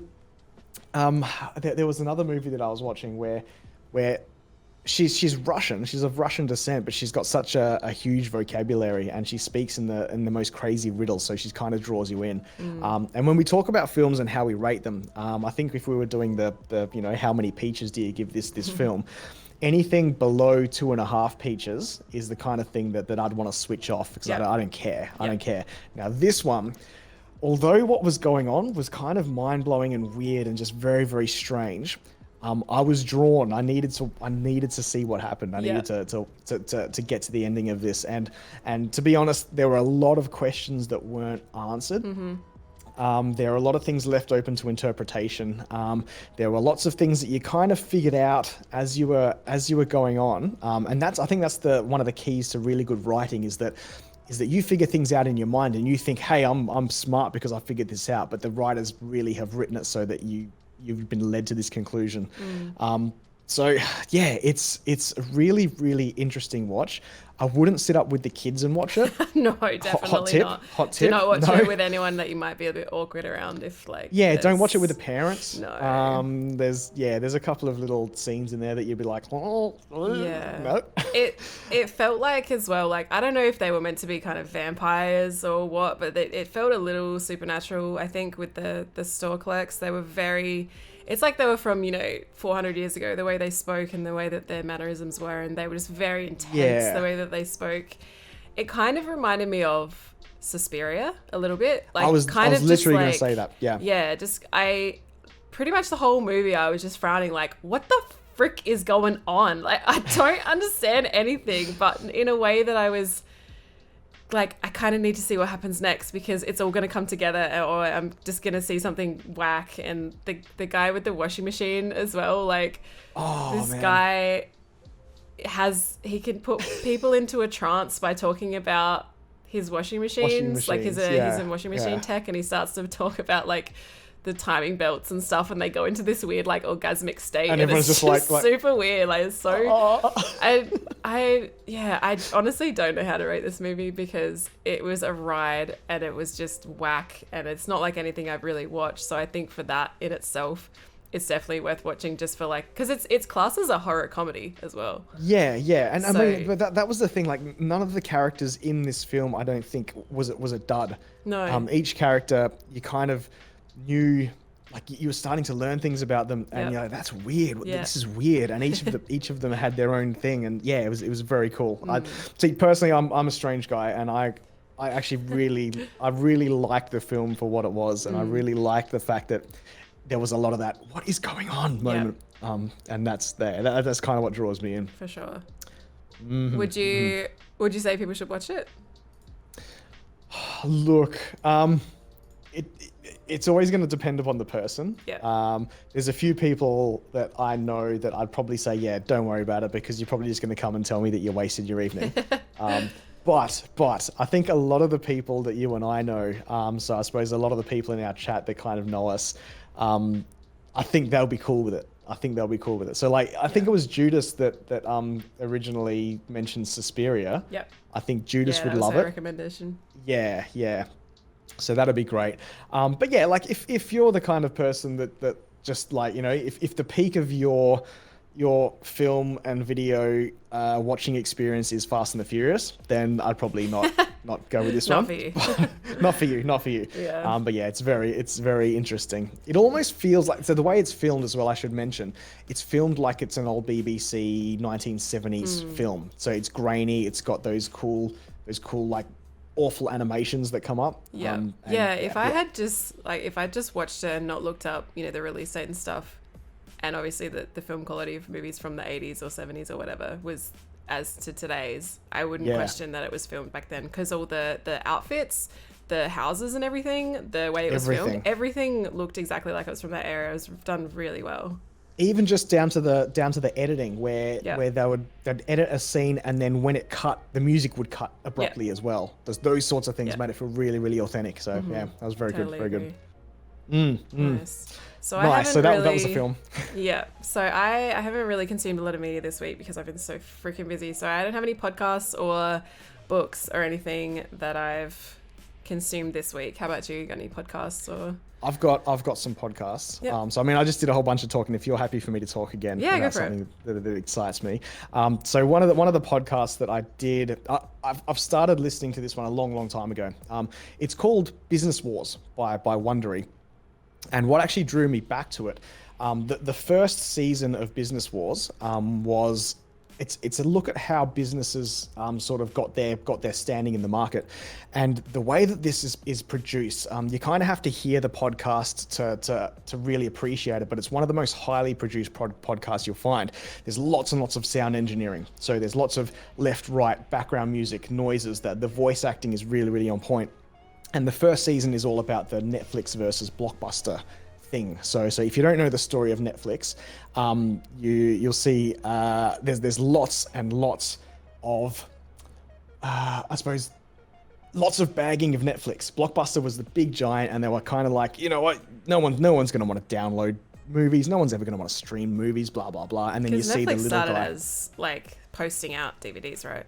There was another movie that I was watching where she's Russian. She's of Russian descent, but she's got such a huge vocabulary, and she speaks in the most crazy riddles. So she kind of draws you in. And when we talk about films and how we rate them, I think if we were doing the how many peaches do you give this film, anything below 2.5 peaches is the kind of thing that I'd want to switch off because I don't care. I don't care. Now this one, although what was going on was kind of mind blowing and weird and just very, very strange. I was drawn. I needed to see what happened. I needed to get to the ending of this. And to be honest, there were a lot of questions that weren't answered. Mm-hmm. There are a lot of things left open to interpretation. There were lots of things that you kind of figured out as you were going on. And I think that's one of the keys to really good writing is that you figure things out in your mind and you think, hey, I'm smart because I figured this out. But the writers really have written it so that you've been led to this conclusion. So yeah, it's a really, really interesting watch. I wouldn't sit up with the kids and watch it. No, definitely not. Hot tip. Do not watch it with anyone that you might be a bit awkward around if don't watch it with the parents. No. There's a couple of little scenes in there that you'd be like, no. It felt like as well, like, I don't know if they were meant to be kind of vampires or what, but it felt a little supernatural, I think, with the store clerks. They were very... It's like they were from, 400 years ago, the way they spoke and the way that their mannerisms were, and they were just very intense, the way that they spoke. It kind of reminded me of Suspiria a little bit. Like, I was literally going to say that, yeah. Yeah, pretty much the whole movie, I was just frowning like, what the frick is going on? Like, I don't understand anything, but in a way that I was... like, I kind of need to see what happens next because it's all going to come together or I'm just going to see something whack. And the guy with the washing machine as well, like, guy he can put people into a trance by talking about his washing machines. Like, he's a washing machine tech, and he starts to talk about, like, the timing belts and stuff, and they go into this weird, like, orgasmic state, and everyone's just like super weird. Like, it's so I honestly don't know how to rate this movie because it was a ride and it was just whack, and it's not like anything I've really watched. So I think for that in itself, it's definitely worth watching just for, like, because it's classed as a horror comedy as well. Yeah, and so, I mean, but that was the thing. Like, none of the characters in this film, I don't think, was a dud. No. Each character, you kind of knew, like, you were starting to learn things about them, and you're like, that's weird. This is weird. And each of them had their own thing, and it was very cool. See, personally, I'm a strange guy, and I actually really liked the film for what it was, and I really liked the fact that there was a lot of that what is going on moment. And that's kind of what draws me in. For sure. Would you say people should watch it? Look, it's always going to depend upon the person. Yeah. There's a few people that I know that I'd probably say, yeah, don't worry about it, because you're probably just going to come and tell me that you wasted your evening. But I think a lot of the people that you and I know, so I suppose a lot of the people in our chat that kind of know us, I think they'll be cool with it. So like, I think it was Judas that originally mentioned Suspiria. Yep. I think Judas would that was love her it. recommendation. Yeah. So that'd be great. But yeah, like if you're the kind of person that just like, you know, if the peak of your film and video watching experience is Fast and the Furious, then I'd probably not go with this one. Not for you. Not for you. Yeah. But yeah, it's very interesting. It almost feels like, so the way it's filmed as well, I should mention, it's filmed like it's an old BBC 1970s film. So it's grainy. It's got those cool like awful animations that come up. Yeah. If I just watched it and not looked up, you know, the release date and stuff, and obviously the film quality of movies from the 80s or 70s or whatever was as to today's, I wouldn't question that it was filmed back then, because all the outfits, the houses and everything, the way it was filmed, everything looked exactly like it was from that era. It was done really well. Even just down to the editing, where they'd edit a scene, and then when it cut, the music would cut abruptly as well. Those sorts of things made it feel really, really authentic. So yeah, that was very good, very good. Nice. So nice. So that was a film. Yeah. So I haven't really consumed a lot of media this week because I've been so freaking busy. So I don't have any podcasts or books or anything that I've consumed this week. How about you? You got any podcasts or? I've got some podcasts. Yep. So I mean, I just did a whole bunch of talking. If you're happy for me to talk again, that's something that excites me. So one of the podcasts that I did, I've started listening to this one a long time ago. It's called Business Wars by Wondery. And what actually drew me back to it, the first season of Business Wars was it's a look at how businesses sort of got their standing in the market, and the way that this is produced, you kind of have to hear the podcast to really appreciate it. But it's one of the most highly produced podcasts you'll find. There's lots and lots of sound engineering, so there's lots of left, right, background music, noises. That the voice acting is really, really on point. And the first season is all about the Netflix versus Blockbuster thing. So if you don't know the story of Netflix, you'll see there's lots and lots of I suppose lots of bagging of Netflix. Blockbuster was the big giant, and they were kind of like, you know what, no one's going to want to download movies. No one's ever going to want to stream movies. Blah blah blah. And then you see Netflix the little started guy as like posting out DVDs, right?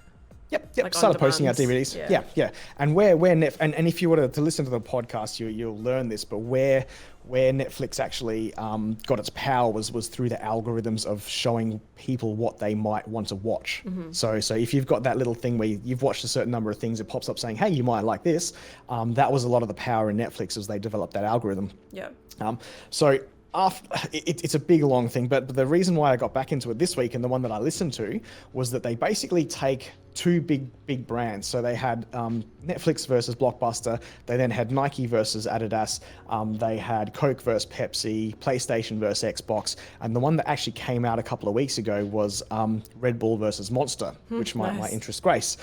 Yep. Like started posting out DVDs. Yeah. And where and if you were to listen to the podcast, you'll learn this. But where Netflix actually got its power was through the algorithms of showing people what they might want to watch. Mm-hmm. So if you've got that little thing where you've watched a certain number of things, it pops up saying, hey, you might like this. That was a lot of the power in Netflix as they developed that algorithm. Yeah. It's a big long thing, but the reason why I got back into it this week, and the one that I listened to, was that they basically take two big brands. So they had Netflix versus Blockbuster. They then had Nike versus Adidas. They had Coke versus Pepsi, PlayStation versus Xbox, and the one that actually came out a couple of weeks ago was Red Bull versus Monster, which might interest Grace.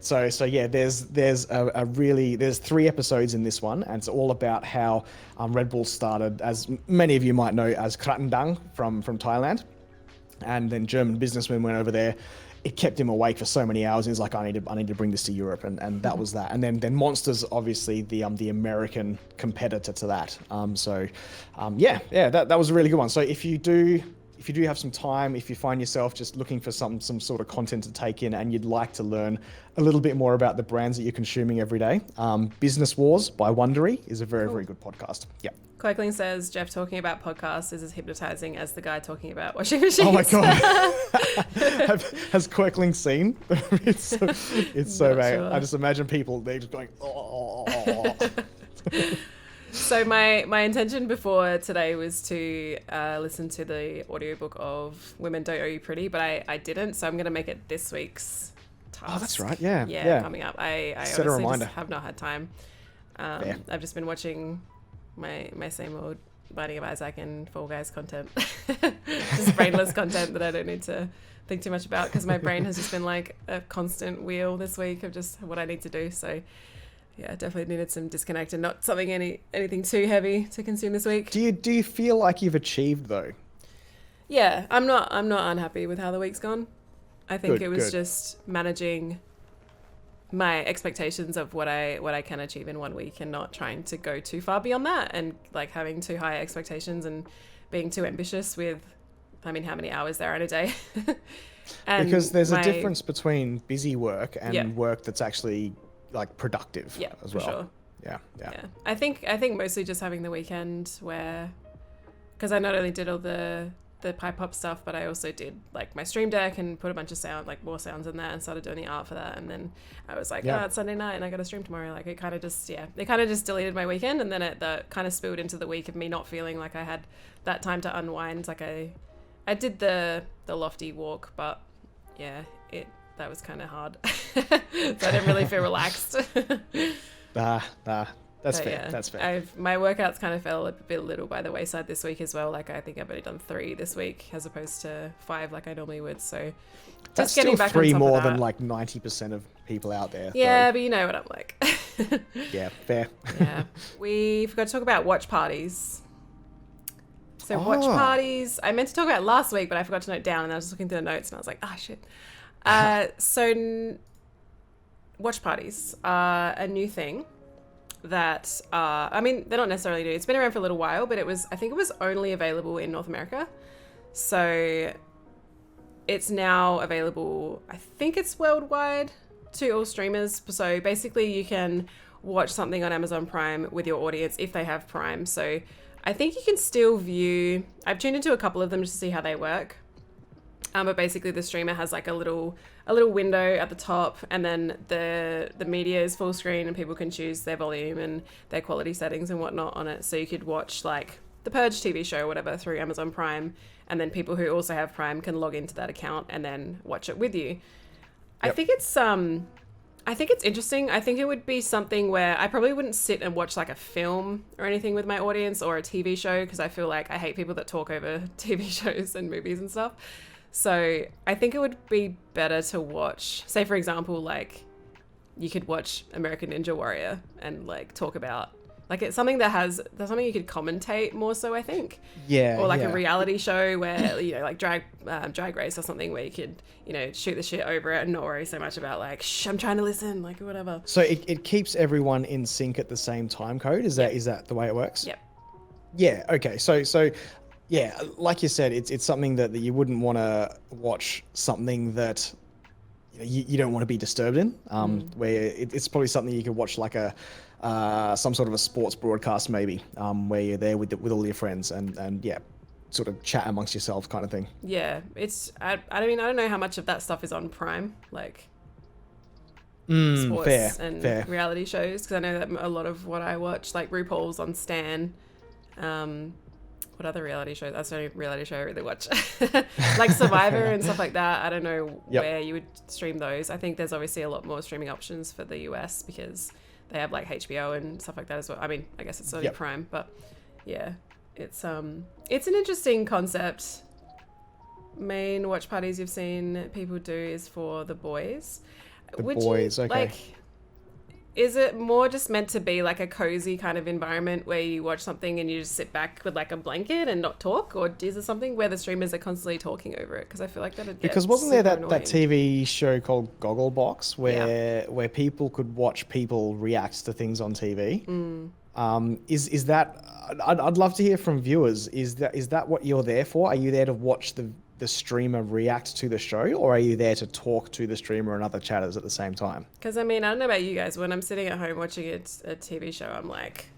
So yeah, there's 3 episodes in this one, and it's all about how Red Bull started, as many of you might know, as Kratendang from Thailand, and then German businessmen went over there. It kept him awake for so many hours. And he's like, I need to bring this to Europe, and that was that. And then Monster's obviously the American competitor to that. That was a really good one. So if you do have some time, if you find yourself just looking for some sort of content to take in, and you'd like to learn a little bit more about the brands that you're consuming every day, Business Wars by Wondery is a very, very good podcast. Yeah. Quackling says, Jeff talking about podcasts is as hypnotizing as the guy talking about washing machines. Oh my God. Has Quackling seen? it's so bad. Sure. I just imagine people, they're just going, oh. So my intention before today was to listen to the audiobook of Women Don't Owe You Pretty, but I didn't, so I'm going to make it this week's task. Oh, that's right. Yeah. Coming up. I honestly just have not had time. I've just been watching my same old Binding of Isaac and Fall Guys content. Just brainless content that I don't need to think too much about, because my brain has just been like a constant wheel this week of just what I need to do. So yeah, definitely needed some disconnect and not something anything too heavy to consume this week. Do you feel like you've achieved though? Yeah, I'm not unhappy with how the week's gone. I think it was just managing my expectations of what I can achieve in one week and not trying to go too far beyond that, and like having too high expectations and being too ambitious with, I mean, how many hours there are in a day. And because there's a difference between busy work and work that's actually like productive as well. Sure. Yeah. I think mostly just having the weekend where, because I not only did all the pipe up stuff, but I also did like my stream deck and put a bunch of more sounds in that, and started doing the art for that. And then I was like, it's Sunday night and I got to stream tomorrow. Like it kind of just deleted my weekend, and then it kind of spilled into the week of me not feeling like I had that time to unwind. Like I did the lofty walk, but yeah, that was kind of hard. So I didn't really feel relaxed. That's fair. Yeah, that's fair. My workouts kind of fell a little by the wayside this week as well. Like I think I've only done 3 this week as opposed to 5 like I normally would. So that's just getting still back 3 on top more of that. than like 90% of people out there. Yeah, though. but you know what I'm like. Yeah, fair. Yeah, we forgot to talk about watch parties. So watch parties, I meant to talk about it last week, but I forgot to note down, and I was just looking through the notes, and I was like, shit. Watch parties are a new thing that I mean, they're not necessarily new. It's been around for a little while, but I think it was only available in North America. So it's now available, I think it's worldwide, to all streamers. So basically you can watch something on Amazon Prime with your audience if they have Prime. So I think you can still view, I've tuned into a couple of them just to see how they work. But basically the streamer has like a little window at the top, and then the media is full screen, and people can choose their volume and their quality settings and whatnot on it. So you could watch like the Purge TV show or whatever through Amazon Prime, and then people who also have Prime can log into that account and then watch it with you. Yep. I think it's interesting. I think it would be something where I probably wouldn't sit and watch like a film or anything with my audience, or a TV show, because I feel like I hate people that talk over TV shows and movies and stuff. So I think it would be better to watch, say for example, like you could watch American Ninja Warrior and like talk about, like it's something there's something you could commentate more so, I think. Yeah. Or like a reality show where, you know, like drag race or something, where you could, you know, shoot the shit over it and not worry so much about like, I'm trying to listen, like whatever. So it keeps everyone in sync at the same time code. Is that the way it works? Yep. Yeah. Okay. So yeah, like you said, it's something that you wouldn't want to watch something that you don't want to be disturbed in. Where it's probably something you could watch like some sort of a sports broadcast maybe, where you're there with all your friends and yeah, sort of chat amongst yourselves kind of thing. Yeah, I mean, I don't know how much of that stuff is on Prime, like sports fair. Reality shows, because I know that a lot of what I watch, like RuPaul's on Stan. What other reality shows? That's the only reality show I really watch. Like Survivor and stuff like that. I don't know where you would stream those. I think there's obviously a lot more streaming options for the US because they have like HBO and stuff like that as well. I mean, I guess it's only Prime, but yeah, it's an interesting concept. Main watch parties you've seen people do is for the boys. Okay. Like, is it more just meant to be like a cozy kind of environment where you watch something and you just sit back with like a blanket and not talk? Or is it something where the streamers are constantly talking over it? Because I feel like that'd get Because wasn't there that annoying. TV show called Gogglebox where people could watch people react to things on TV? Is that... I'd love to hear from viewers. Is that what you're there for? Are you there to watch the streamer react to the show, or are you there to talk to the streamer and other chatters at the same time? Because I mean, I don't know about you guys, when I'm sitting at home watching a TV show, I'm like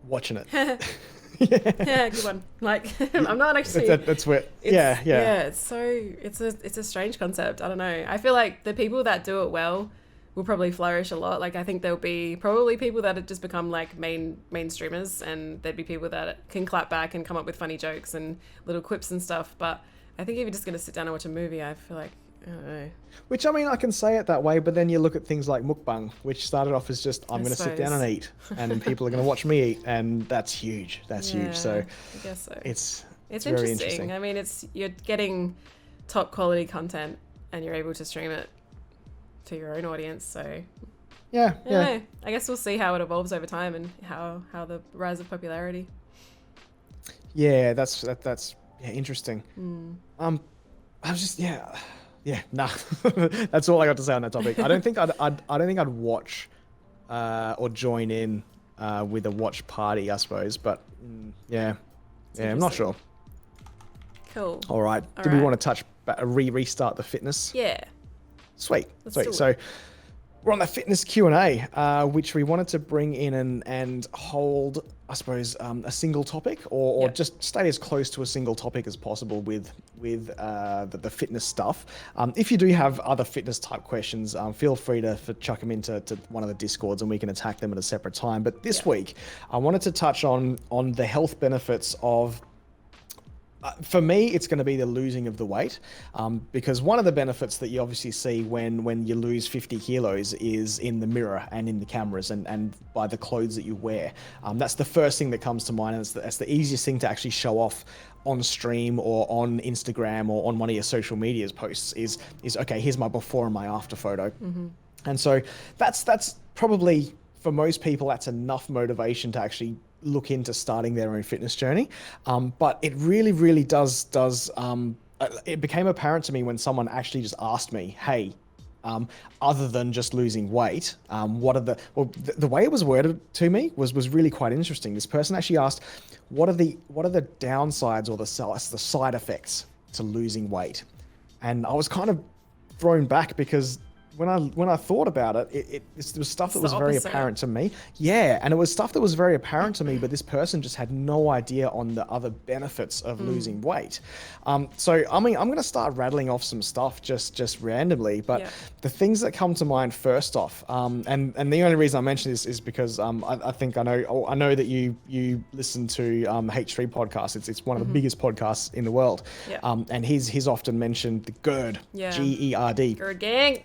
watching it. Yeah, good one. Like I'm not actually that's where yeah it's a strange concept. I don't know, I feel like the people that do it well will probably flourish a lot. Like I think there'll be probably people that have just become like mainstreamers, and there'd be people that can clap back and come up with funny jokes and little quips and stuff. But I think if you're just going to sit down and watch a movie, I feel like I don't know. Which, I mean, I can say it that way, but then you look at things like mukbang, which started off as just, I'm going to sit down and eat, and people are going to watch me eat, and that's huge. That's huge. So I guess so. It's interesting. very interesting. I mean, you're getting top quality content, and you're able to stream it to your own audience. So yeah. I guess we'll see how it evolves over time and how the rise of popularity. Yeah, that's interesting. I was just nah. That's all I got to say on that topic. I don't think I'd watch or join in with a watch party, I suppose. But I'm not sure. Cool. All right. Do we want to restart the fitness? Yeah. Sweet. So we're on the fitness Q&A, which we wanted to bring in and hold, I suppose, a single topic or just stay as close to a single topic as possible with the fitness stuff. If you do have other fitness type questions, feel free to chuck them into one of the Discords and we can attack them at a separate time. But this week, I wanted to touch on the health benefits of for me, it's going to be the losing of the weight, because one of the benefits that you obviously see when you lose 50 kilos is in the mirror and in the cameras and by the clothes that you wear. That's the first thing that comes to mind, and that's the easiest thing to actually show off on stream or on Instagram or on one of your social medias posts is okay, here's my before and my after photo. And so that's probably, for most people, that's enough motivation to actually look into starting their own fitness journey. But it really does it became apparent to me when someone actually just asked me, hey, other than just losing weight, what are the way it was worded to me was really quite interesting. This person actually asked, what are the downsides or the side effects to losing weight? And I was kind of thrown back because when I thought about it, it was stuff that was very apparent to me. Yeah, and it was stuff that was very apparent to me, but this person just had no idea on the other benefits of losing weight. So I mean, I'm going to start rattling off some stuff just randomly, but the things that come to mind first off, and the only reason I mention this is because I think I know that you listen to H3 podcast. It's one of the biggest podcasts in the world, and he's often mentioned the GERD, GERD. GERD gang.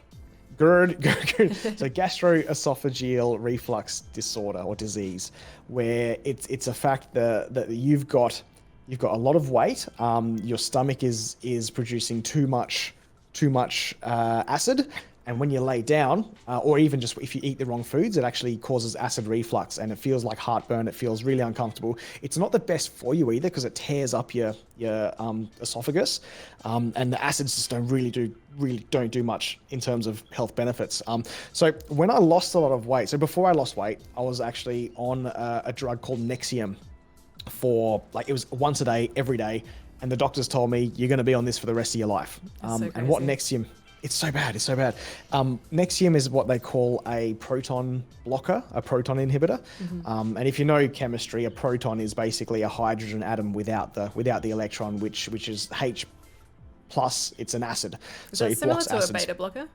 GERD. So gastroesophageal reflux disorder or disease, where it's a fact that you've got a lot of weight. Your stomach is producing too much acid, and when you lay down, or even just if you eat the wrong foods, it actually causes acid reflux, and it feels like heartburn. It feels really uncomfortable. It's not the best for you either because it tears up your esophagus, and the acids just don't do much in terms of health benefits. So when I lost a lot of weight, so before I lost weight, I was actually on a drug called Nexium for it was once a day, every day, and the doctors told me you're going to be on this for the rest of your life. And what Nexium. It's so bad. Nexium is what they call a proton blocker, a proton inhibitor. And if you know chemistry, a proton is basically a hydrogen atom without the electron, which is H plus. It's an acid. So it blocks acids. Similar to a beta blocker?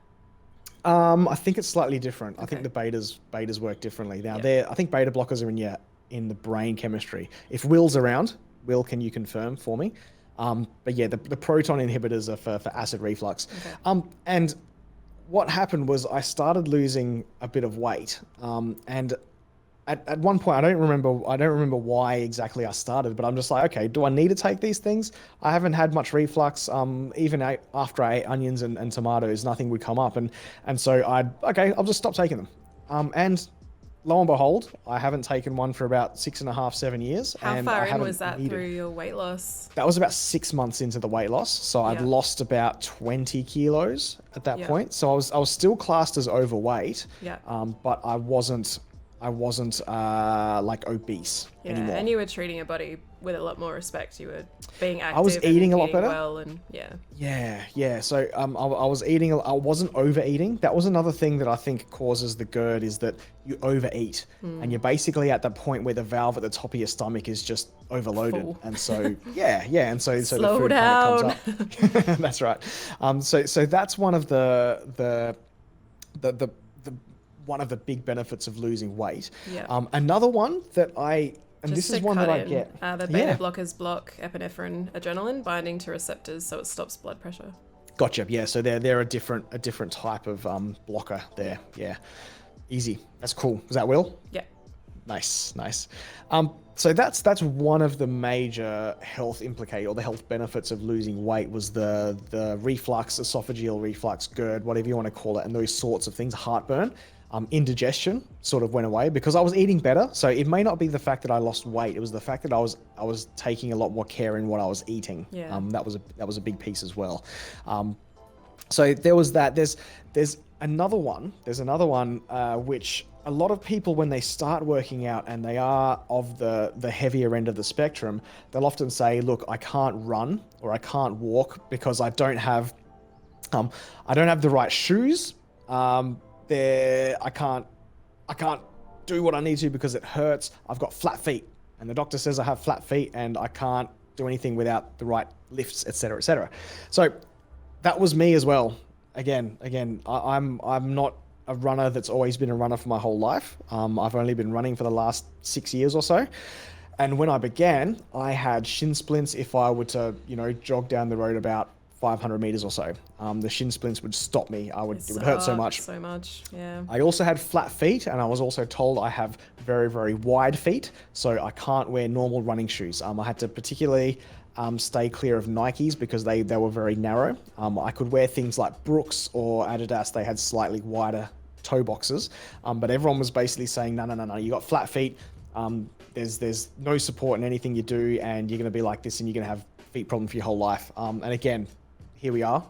I think it's slightly different. Okay. I think the betas work differently. Now, I think beta blockers are in the brain chemistry. If Will's around, Will, can you confirm for me? But yeah, the proton inhibitors are for acid reflux. Okay. And what happened was I started losing a bit of weight. And at one point, I don't remember why exactly I started, but I'm just like, okay, do I need to take these things? I haven't had much reflux. Even after I ate onions and tomatoes, nothing would come up. And so I'll just stop taking them. And lo and behold, I haven't taken one for about 6.5, 7 years. How far in was that through your weight loss? That was about 6 months into the weight loss. So I'd lost about 20 kilos at that point. So I was still classed as overweight, but I wasn't like obese anymore. And you were treating your body with a lot more respect. You were being active. I was eating a lot better. Well, and yeah. So I was eating. I wasn't overeating. That was another thing that I think causes the GERD is that you overeat, and you're basically at the point where the valve at the top of your stomach is just overloaded, full. And so and so Slow the food down. kind of comes up. That's right. So that's one of the one of the big benefits of losing weight. Another one that this is one that I get. The beta blockers block epinephrine adrenaline binding to receptors, so it stops blood pressure. Gotcha. Yeah. So they're a different type of blocker there. Yeah. Easy. That's cool. Was that Will? Yeah. Nice. So that's one of the major health or the health benefits of losing weight was the reflux, esophageal reflux, GERD, whatever you want to call it, and those sorts of things, heartburn. Indigestion sort of went away because I was eating better. So it may not be the fact that I lost weight. It was the fact that I was taking a lot more care in what I was eating. Yeah. That was a big piece as well. So there was that. There's another one. Which a lot of people, when they start working out and they are of the heavier end of the spectrum, they'll often say, look, I can't run or I can't walk because I don't have the right shoes. I can't do what I need to because it hurts. I've got flat feet, and the doctor says I have flat feet, and I can't do anything without the right lifts, etc., etc. So that was me as well. Again, I'm not a runner that's always been a runner for my whole life. I've only been running for the last 6 years or so. And when I began, I had shin splints if I were to, jog down the road about 500 meters or so. The shin splints would stop me. It would hurt so much. So much, yeah. I also had flat feet, and I was also told I have very, very wide feet, so I can't wear normal running shoes. I had to particularly stay clear of Nikes because they were very narrow. I could wear things like Brooks or Adidas. They had slightly wider toe boxes, but everyone was basically saying, no, you got flat feet. There's no support in anything you do, and you're going to be like this, and you're going to have feet problems for your whole life. And again, here we are,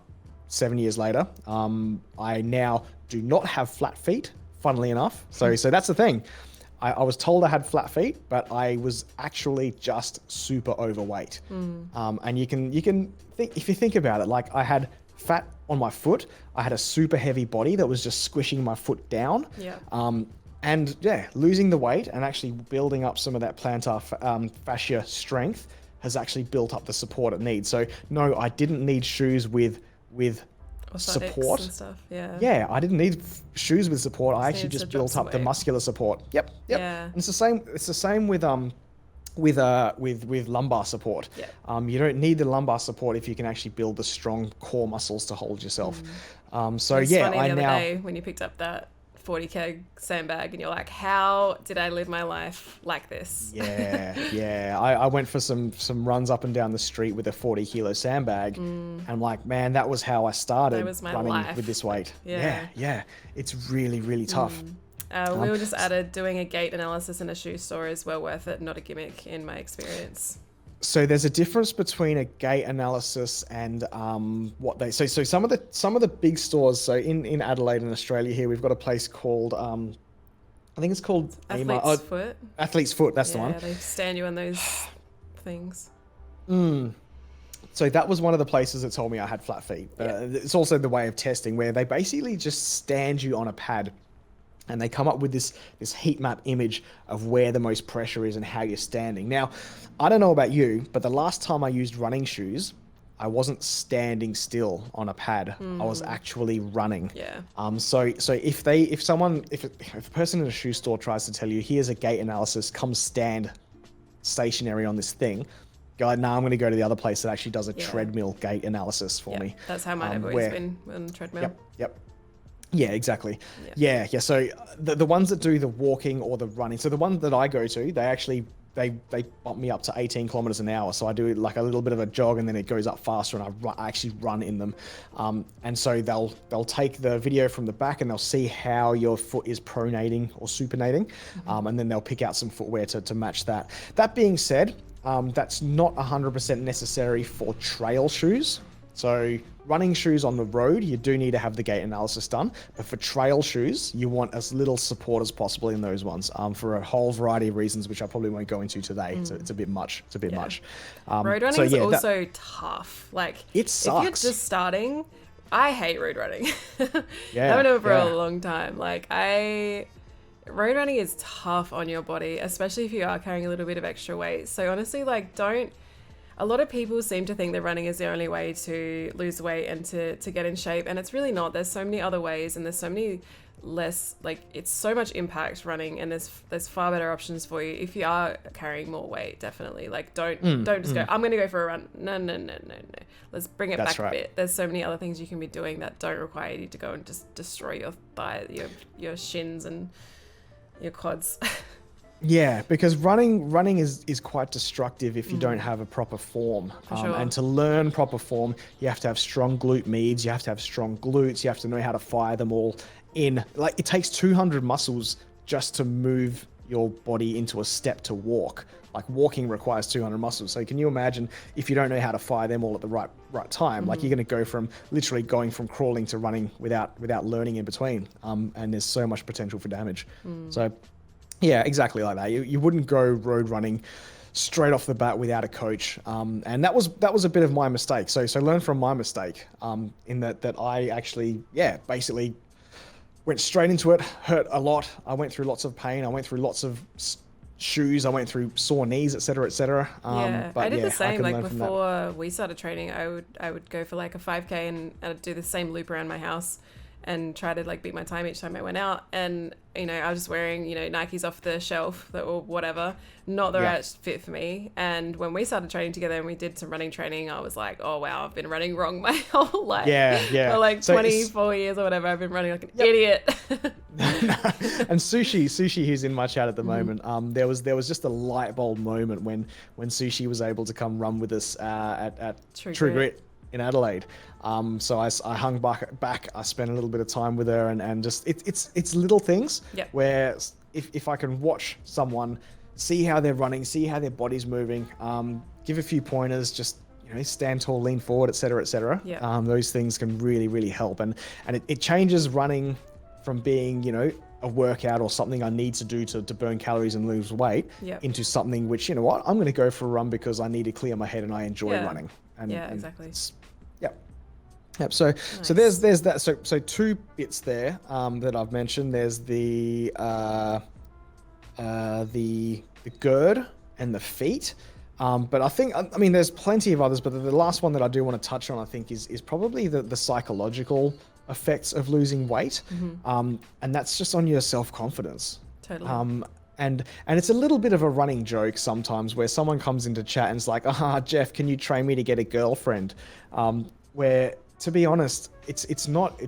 7 years later. I now do not have flat feet, funnily enough. So that's the thing. I was told I had flat feet, but I was actually just super overweight. And you can think, if you think about it, like I had fat on my foot. I had a super heavy body that was just squishing my foot down. Yeah. And losing the weight and actually building up some of that plantar fascia strength has actually built up the support it needs. So no, I didn't need shoes with support and stuff. Yeah, I didn't need shoes with support. I actually just built up the muscular support. Yep. Yeah. And it's the same with lumbar support. Yeah. You don't need the lumbar support if you can actually build the strong core muscles to hold yourself. So it's yeah, funny I the other now day when you picked up that 40 kg sandbag and you're like, how did I live my life like this? Yeah. I went for some runs up and down the street with a 40 kilo sandbag, and I'm like, man, that was how I started running life. with this weight. Yeah. It's really, really tough. We were just added doing a gait analysis in a shoe store is well worth it, not a gimmick in my experience. So there's a difference between a gait analysis and what they so some of the big stores. So in Adelaide in Australia here, we've got a place called I think it's called Athlete's Foot. Athlete's Foot, that's the one. Yeah, they stand you on those things. So that was one of the places that told me I had flat feet. It's also the way of testing where they basically just stand you on a pad. And they come up with this heat map image of where the most pressure is and how you're standing. Now, I don't know about you, but the last time I used running shoes, I wasn't standing still on a pad. I was actually running. Yeah. So if a person in a shoe store tries to tell you, here's a gait analysis, come stand stationary on this thing, go, nah, I'm going to go to the other place that actually does a treadmill gait analysis for me. That's how mine have always been on the treadmill. Yep. Yeah, exactly. Yeah. So the ones that do the walking or the running, so the ones that I go to, they actually they bump me up to 18 kilometers an hour. So I do like a little bit of a jog and then it goes up faster, and I actually run in them. And so they'll take the video from the back and they'll see how your foot is pronating or supinating, and then they'll pick out some footwear to match that. That being said, that's not 100% necessary for trail shoes. So running shoes on the road, you do need to have the gait analysis done. But for trail shoes, you want as little support as possible in those ones, for a whole variety of reasons, which I probably won't go into today. So it's a bit much. Road running is also tough. Like, it sucks. If you're just starting, I hate road running. I've been doing it for a long time. Road running is tough on your body, especially if you are carrying a little bit of extra weight. So honestly, a lot of people seem to think that running is the only way to lose weight and to get in shape, and it's really not. There's so many other ways, and there's so many less, like, it's so much impact running, and there's far better options for you if you are carrying more weight. Definitely, like, don't just go, I'm gonna go for a run. No. Let's bring it back a bit. There's so many other things you can be doing that don't require you to go and just destroy your thigh, your shins and your quads. Yeah, because running is quite destructive if you don't have a proper form. Sure. And to learn proper form, you have to have strong glute medius, you have to have strong glutes, you have to know how to fire them all in. Like, it takes 200 muscles just to move your body into a step to walk. Like, walking requires 200 muscles. So can you imagine if you don't know how to fire them all at the right time? Like, you're going to go from literally going from crawling to running without learning in between. And there's so much potential for damage. So yeah, exactly like that. You wouldn't go road running straight off the bat without a coach, and that was a bit of my mistake. So learn from my mistake, in that I actually basically went straight into it, hurt a lot. I went through lots of pain. I went through lots of shoes. I went through sore knees, etc., etc. But I did the same. Like, before we started training, I would go for like a 5K and I'd do the same loop around my house and try to like beat my time each time I went out. And, you know, I was just wearing, you know, Nikes off the shelf or whatever, not the right fit for me. And when we started training together and we did some running training, I was like, oh wow, I've been running wrong my whole life. Yeah. For like 24 years or whatever, I've been running like an idiot. And Sushi, who's in my chat at the moment, there was just a light bulb moment when Sushi was able to come run with us at True Grit in Adelaide. So I hung back. I spent a little bit of time with her, and just it's little things where if I can watch someone, see how they're running, see how their body's moving, give a few pointers, just, you know, stand tall, lean forward, etc., etc. Those things can really help, and it changes running from being, you know, a workout or something I need to do to burn calories and lose weight into something which, you know what, I'm going to go for a run because I need to clear my head and I enjoy running. And exactly. Yep. So nice. So there's that. So two bits there that I've mentioned. There's the gird and the feet. But I mean, there's plenty of others. But the last one that I do want to touch on, I think, is probably the psychological effects of losing weight. And that's just on your self-confidence. Totally. And it's a little bit of a running joke sometimes where someone comes into chat and is like, Jeff, can you train me to get a girlfriend? Where, to be honest, it's not,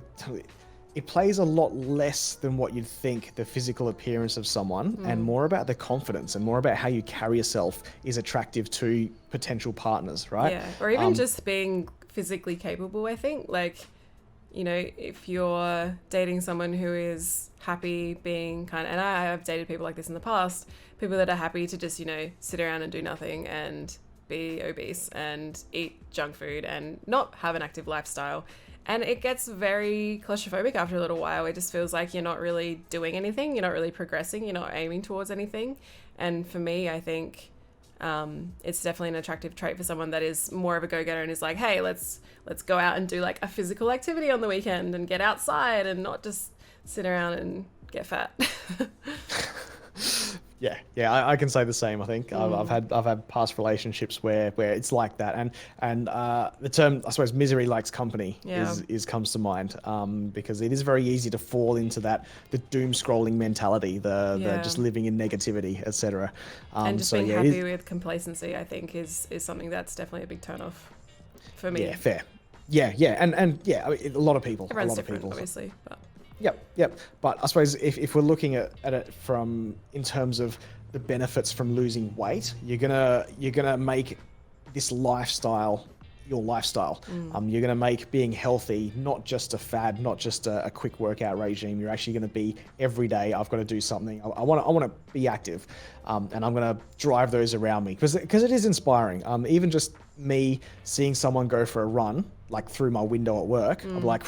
it plays a lot less than what you'd think, the physical appearance of someone, and more about the confidence and more about how you carry yourself is attractive to potential partners, right? Yeah, or even just being physically capable, I think. Like, you know, if you're dating someone who is happy being and I have dated people like this in the past, people that are happy to just, you know, sit around and do nothing and be obese and eat junk food and not have an active lifestyle. And it gets very claustrophobic after a little while. It just feels like you're not really doing anything. You're not really progressing. You're not aiming towards anything. And for me, I think it's definitely an attractive trait for someone that is more of a go-getter and is like, hey, let's go out and do like a physical activity on the weekend and get outside and not just sit around and get fat. Yeah, I can say the same. I think I've had past relationships where it's like that, and the term, I suppose, misery likes company is comes to mind, because it is very easy to fall into the doom scrolling mentality, the just living in negativity, etc. And just being happy with complacency, I think, is something that's definitely a big turn off for me. Yeah, fair. Yeah, and yeah, I mean, a lot of people. Everyone's different, obviously. But. Yep. But I suppose if we're looking at it from in terms of the benefits from losing weight, you're gonna make this lifestyle your lifestyle. You're gonna make being healthy not just a fad, not just a quick workout regime. You're actually gonna be every day. I've got to do something. I want to be active, and I'm gonna drive those around me because it is inspiring. Even just me seeing someone go for a run, like through my window at work, I'm like,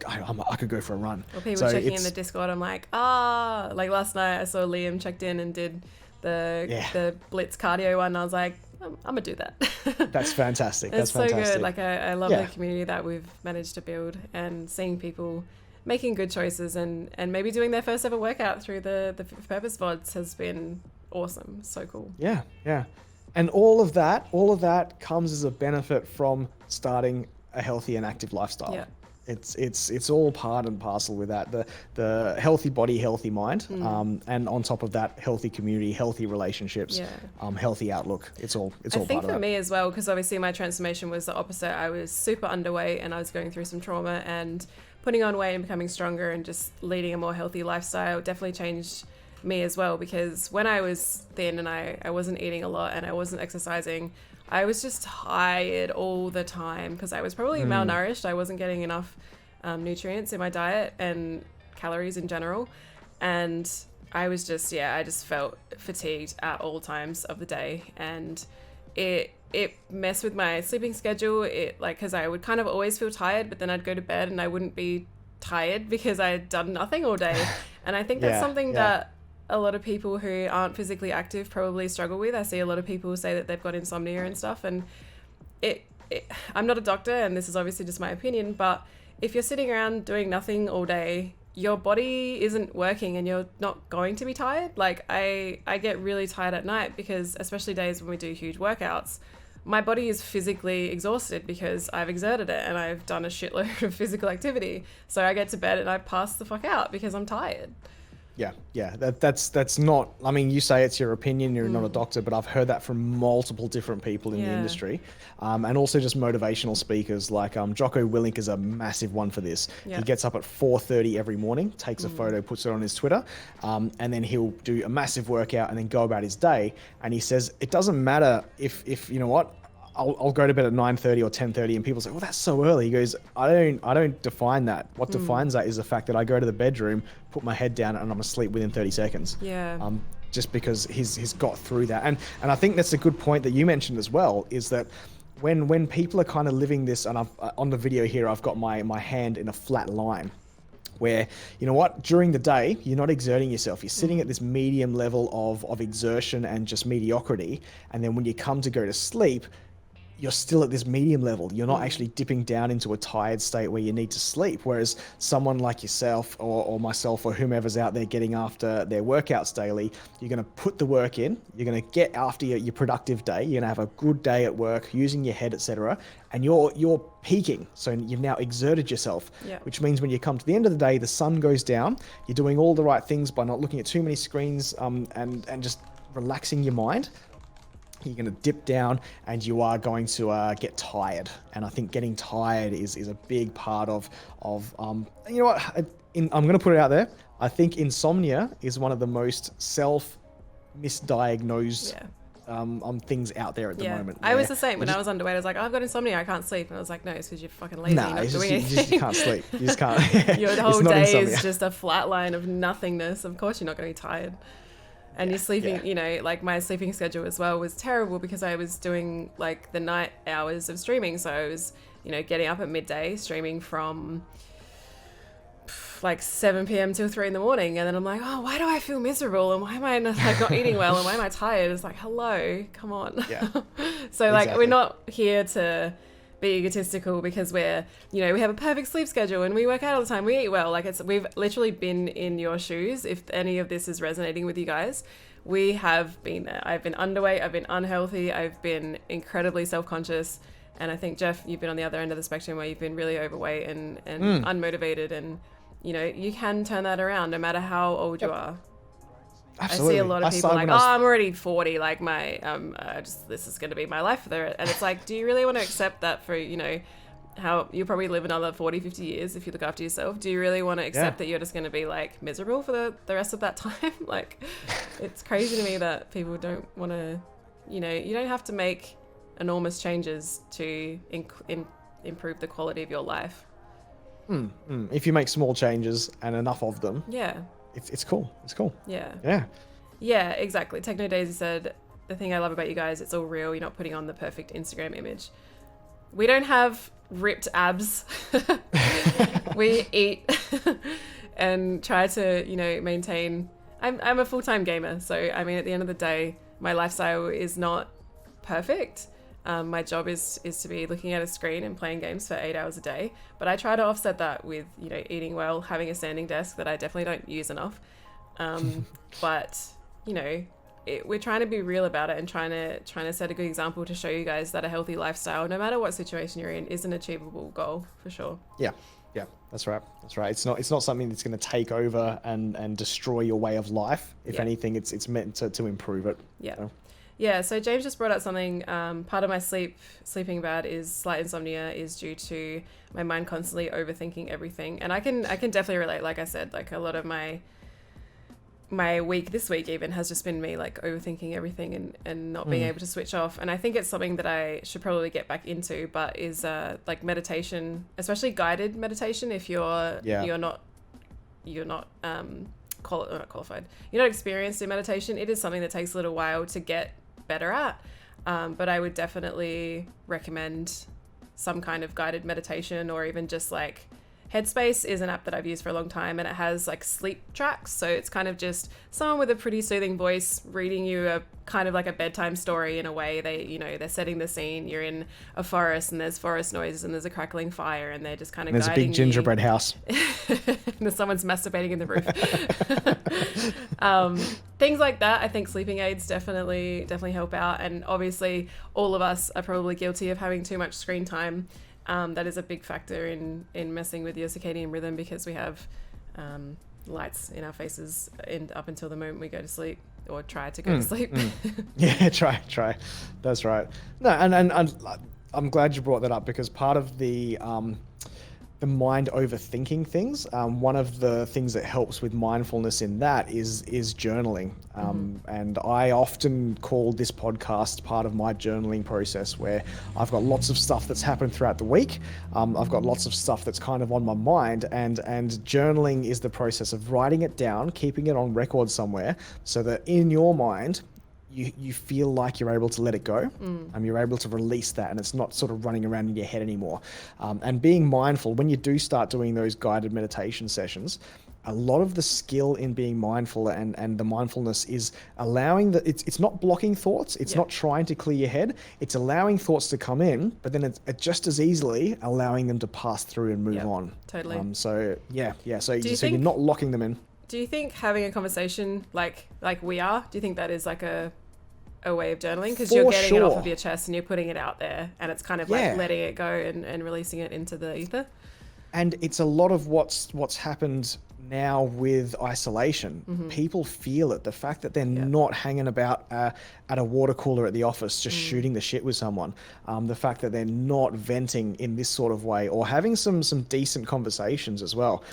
I could go for a run. Or people checking in the Discord, I'm like, like last night I saw Liam checked in and did the Blitz cardio one. And I was like, I'm gonna do that. That's fantastic. It's so good. Like I love the community that we've managed to build, and seeing people making good choices and maybe doing their first ever workout through the FitForPurpose VODs has been awesome. So cool. Yeah. And all of that comes as a benefit from starting a healthy and active lifestyle. It's all part and parcel with that. The healthy body, healthy mind, and on top of that, healthy community, healthy relationships, healthy outlook. It's all part of that. I think for me as well, because obviously my transformation was the opposite. I was super underweight and I was going through some trauma, and putting on weight and becoming stronger and just leading a more healthy lifestyle definitely changed me as well. Because when I was thin and I wasn't eating a lot and I wasn't exercising, I was just tired all the time because I was probably malnourished. I wasn't getting enough nutrients in my diet and calories in general. And I was just, I just felt fatigued at all times of the day. And it messed with my sleeping schedule. Because I would kind of always feel tired, but then I'd go to bed and I wouldn't be tired because I had done nothing all day. And I think that's something that a lot of people who aren't physically active probably struggle with. I see a lot of people say that they've got insomnia and stuff, and I'm not a doctor, and this is obviously just my opinion, but if you're sitting around doing nothing all day, your body isn't working and you're not going to be tired. Like I get really tired at night because, especially days when we do huge workouts, my body is physically exhausted because I've exerted it and I've done a shitload of physical activity. So I get to bed and I pass the fuck out because I'm tired. Yeah. That's not, I mean, you say it's your opinion, you're not a doctor, but I've heard that from multiple different people in the industry. And also just motivational speakers like Jocko Willink is a massive one for this. He gets up at 4:30 every morning, takes a photo, puts it on his Twitter, and then he'll do a massive workout and then go about his day. And he says, it doesn't matter if you know what, I'll go to bed at 9:30 or 10:30 and people say, well, that's so early. He goes, I don't define that. What defines that is the fact that I go to the bedroom, put my head down, and I'm asleep within 30 seconds. Just because he's got through that. And I think that's a good point that you mentioned as well, is that when people are kind of living this, and I've on the video here, I've got my hand in a flat line, where, you know what, during the day, you're not exerting yourself. You're sitting at this medium level of exertion and just mediocrity. And then when you come to go to sleep, you're still at this medium level. You're not actually dipping down into a tired state where you need to sleep. Whereas someone like yourself or myself or whomever's out there getting after their workouts daily, you're going to put the work in, you're going to get after your productive day, you're going to have a good day at work, using your head, etc. And you're peaking. So you've now exerted yourself, which means when you come to the end of the day, the sun goes down, you're doing all the right things by not looking at too many screens and just relaxing your mind. You're going to dip down and you are going to get tired. And I think getting tired is a big part of you know what, I'm going to put it out there. I think insomnia is one of the most misdiagnosed things out there at the moment. I was the same. When I was underweight, I was like, oh, I've got insomnia, I can't sleep. And I was like, no, it's because you're fucking lazy. Nah, you just can't sleep. You just can't. Your whole day is just a flat line of nothingness. Of course you're not going to be tired. And you're sleeping, you know, like my sleeping schedule as well was terrible because I was doing like the night hours of streaming. So I was, you know, getting up at midday, streaming from like 7 p.m. till 3 in the morning. And then I'm like, oh, why do I feel miserable? And why am I not eating well? And why am I tired? It's like, hello, come on. Yeah. So like, we're not here to be egotistical because we're, you know, we have a perfect sleep schedule and we work out all the time, we eat well. Like we've literally been in your shoes. If any of this is resonating with you guys, we have been there. I've been underweight, I've been unhealthy, I've been incredibly self-conscious. And I think, Jeff, you've been on the other end of the spectrum where you've been really overweight and unmotivated. And, you know, you can turn that around no matter how old you are. Absolutely. I see a lot of people like, I'm already 40, like my, this is going to be my life there. And it's like, do you really want to accept that for, you know, how you'll probably live another 40, 50 years if you look after yourself? Do you really want to accept that you're just going to be like miserable for the rest of that time? Like, it's crazy to me that people don't want to, you know, you don't have to make enormous changes to improve the quality of your life. If you make small changes and enough of them. Yeah. It's cool. It's cool. Yeah, exactly. Techno Daisy said, the thing I love about you guys, it's all real. You're not putting on the perfect Instagram image. We don't have ripped abs. We eat and try to, you know, maintain. I'm a full-time gamer. So, I mean, at the end of the day, my lifestyle is not perfect. My job is to be looking at a screen and playing games for 8 hours a day. But I try to offset that with, you know, eating well, having a standing desk that I definitely don't use enough. But, you know, we're trying to be real about it and trying to set a good example to show you guys that a healthy lifestyle, no matter what situation you're in, is an achievable goal for sure. Yeah, that's right. That's right. It's not something that's going to take over and destroy your way of life. If anything, it's meant to improve it. Yeah. So. Yeah, so James just brought up something. Part of my sleeping bad is slight insomnia is due to my mind constantly overthinking everything, and I can definitely relate. Like I said, like a lot of my week this week even has just been me like overthinking everything and not being able to switch off. And I think it's something that I should probably get back into, but is like meditation, especially guided meditation. If you're not qualified, you're not experienced in meditation, it is something that takes a little while to get better at, but I would definitely recommend some kind of guided meditation, or even just like Headspace is an app that I've used for a long time, and it has like sleep tracks, so it's kind of just someone with a pretty soothing voice reading you a kind of like a bedtime story in a way. They're setting the scene. You're in a forest and there's forest noises and there's a crackling fire, and they're just kind of guiding you. There's a big gingerbread house. And someone's masturbating in the roof. Things like that. I think sleeping aids definitely help out, and obviously all of us are probably guilty of having too much screen time. That is a big factor in messing with your circadian rhythm, because we have lights in our faces up until the moment we go to sleep, or try to go to sleep. Yeah, try. That's right. No, and I'm glad you brought that up, because part of the mind overthinking things, one of the things that helps with mindfulness in that is journaling. And I often call this podcast part of my journaling process, where I've got lots of stuff that's happened throughout the week. I've got lots of stuff that's kind of on my mind, and journaling is the process of writing it down, keeping it on record somewhere, so that in your mind, you feel like you're able to let it go. You're able to release that, and it's not sort of running around in your head anymore. And being mindful, when you do start doing those guided meditation sessions, a lot of the skill in being mindful and the mindfulness is allowing it's not blocking thoughts. It's not trying to clear your head. It's allowing thoughts to come in, but then it's just as easily allowing them to pass through and move on. Totally. So you're not locking them in. Do you think having a conversation like we are, do you think that is like a way of journaling? Because you're getting it off of your chest and you're putting it out there, and it's kind of like letting it go and releasing it into the ether. And it's a lot of what's happened now with isolation. People feel it. The fact that they're not hanging about at a water cooler at the office just shooting the shit with someone. The fact that they're not venting in this sort of way, or having some decent conversations as well,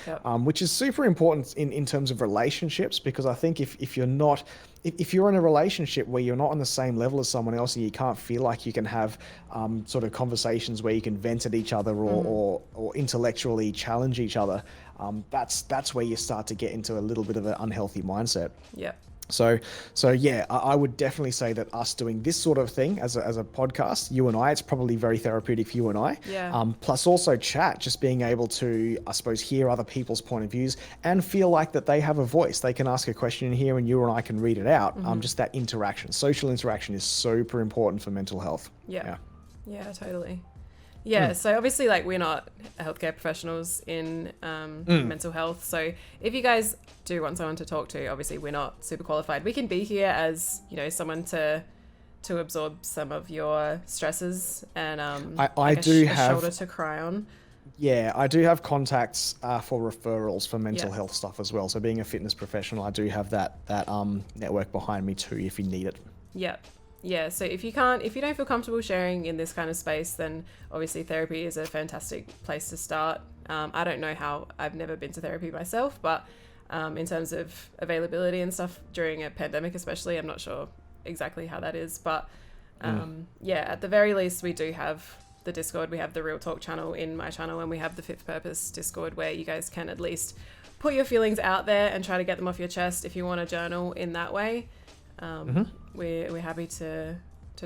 which is super important in terms of relationships, because I think if you're in a relationship where you're not on the same level as someone else, and you can't feel like you can have sort of conversations where you can vent at each other or intellectually challenge each other, that's where you start to get into a little bit of an unhealthy mindset. Yeah. So yeah, I would definitely say that us doing this sort of thing as a podcast, you and I, it's probably very therapeutic for you and I. Yeah. Plus also chat, just being able to, I suppose, hear other people's point of views and feel like that they have a voice. They can ask a question in here and you and I can read it out. Just that interaction, social interaction is super important for mental health. Yeah, totally. Yeah, so obviously, like, we're not healthcare professionals in mental health. So if you guys do want someone to talk to, obviously we're not super qualified. We can be here as, someone to absorb some of your stresses and I do have a shoulder to cry on. Yeah, I do have contacts for referrals for mental health stuff as well. So being a fitness professional, I do have that network behind me too, if you need it. Yeah. Yeah, so if you don't feel comfortable sharing in this kind of space, then obviously therapy is a fantastic place to start. I don't know how, I've never been to therapy myself, but in terms of availability and stuff during a pandemic especially, I'm not sure exactly how that is. But at the very least, we do have the Discord. We have the Real Talk channel in my channel, and we have the FitForPurpose Discord, where you guys can at least put your feelings out there and try to get them off your chest if you want to journal in that way. We're happy to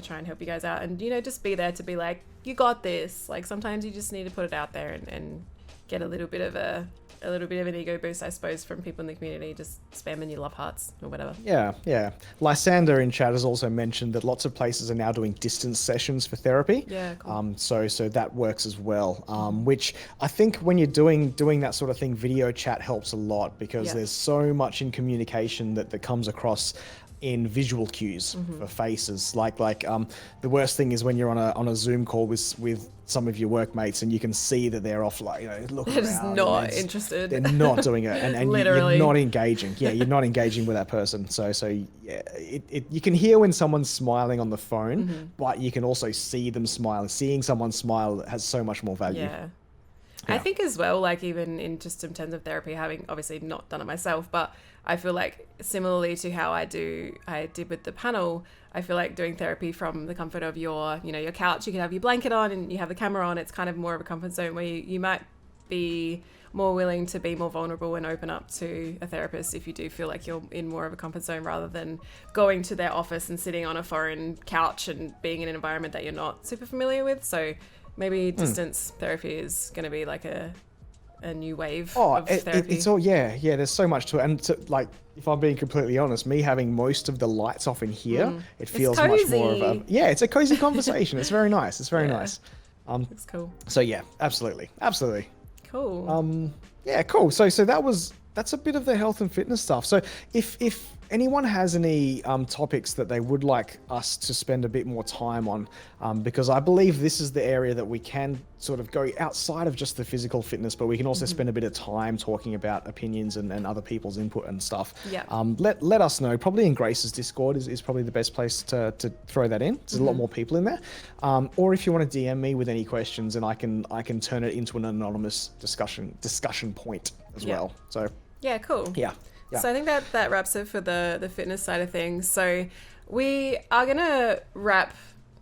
try and help you guys out, and just be there to be like, you got this. Like, sometimes you just need to put it out there and get a little bit of an ego boost, I suppose, from people in the community, just spamming your love hearts or whatever. Yeah. Lysander in chat has also mentioned that lots of places are now doing distance sessions for therapy. Yeah, cool. So that works as well. Which I think when you're doing that sort of thing, video chat helps a lot, because there's so much in communication that comes across in visual cues for faces. Like the worst thing is when you're on a Zoom call with some of your workmates and you can see that they're off, like, looking They're just around. not interested. They're not doing it, and Literally. you're not engaging. Yeah, you're not engaging with that person. So yeah, you can hear when someone's smiling on the phone, but you can also see them smiling. Seeing someone smile has so much more value. Yeah. I think as well, like even in just in terms of therapy, having obviously not done it myself, but I feel like similarly to how I did with the panel, I feel like doing therapy from the comfort of your couch, you can have your blanket on and you have the camera on. It's kind of more of a comfort zone where you might be more willing to be more vulnerable and open up to a therapist if you do feel like you're in more of a comfort zone rather than going to their office and sitting on a foreign couch and being in an environment that you're not super familiar with. So maybe distance therapy is going to be like a new wave of therapy. It's all, yeah, there's so much to it. And like, if I'm being completely honest, me having most of the lights off in here, it feels much more of a, it's a cozy conversation. It's very nice. It's very nice. It's cool. So yeah, absolutely. Cool. Yeah, cool. So that's a bit of the health and fitness stuff. So if anyone has any topics that they would like us to spend a bit more time on, because I believe this is the area that we can sort of go outside of just the physical fitness, but we can also spend a bit of time talking about opinions and other people's input and stuff. Yeah. Let us know. Probably in Grace's Discord is probably the best place to throw that in. There's a lot more people in there. Or if you want to DM me with any questions, and I can turn it into an anonymous discussion point as well. So yeah, cool. Yeah. So I think that wraps it for the fitness side of things. So we are going to wrap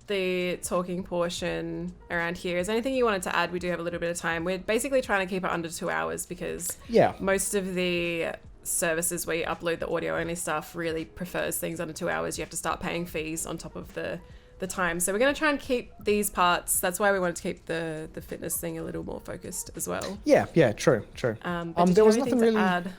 the talking portion around here. Is there anything you wanted to add? We do have a little bit of time. We're basically trying to keep it under 2 hours because most of the services where you upload the audio only stuff really prefers things under 2 hours. You have to start paying fees on top of the time. So we're going to try and keep these parts. That's why we wanted to keep the fitness thing a little more focused as well. Yeah, true. But there was nothing really to add?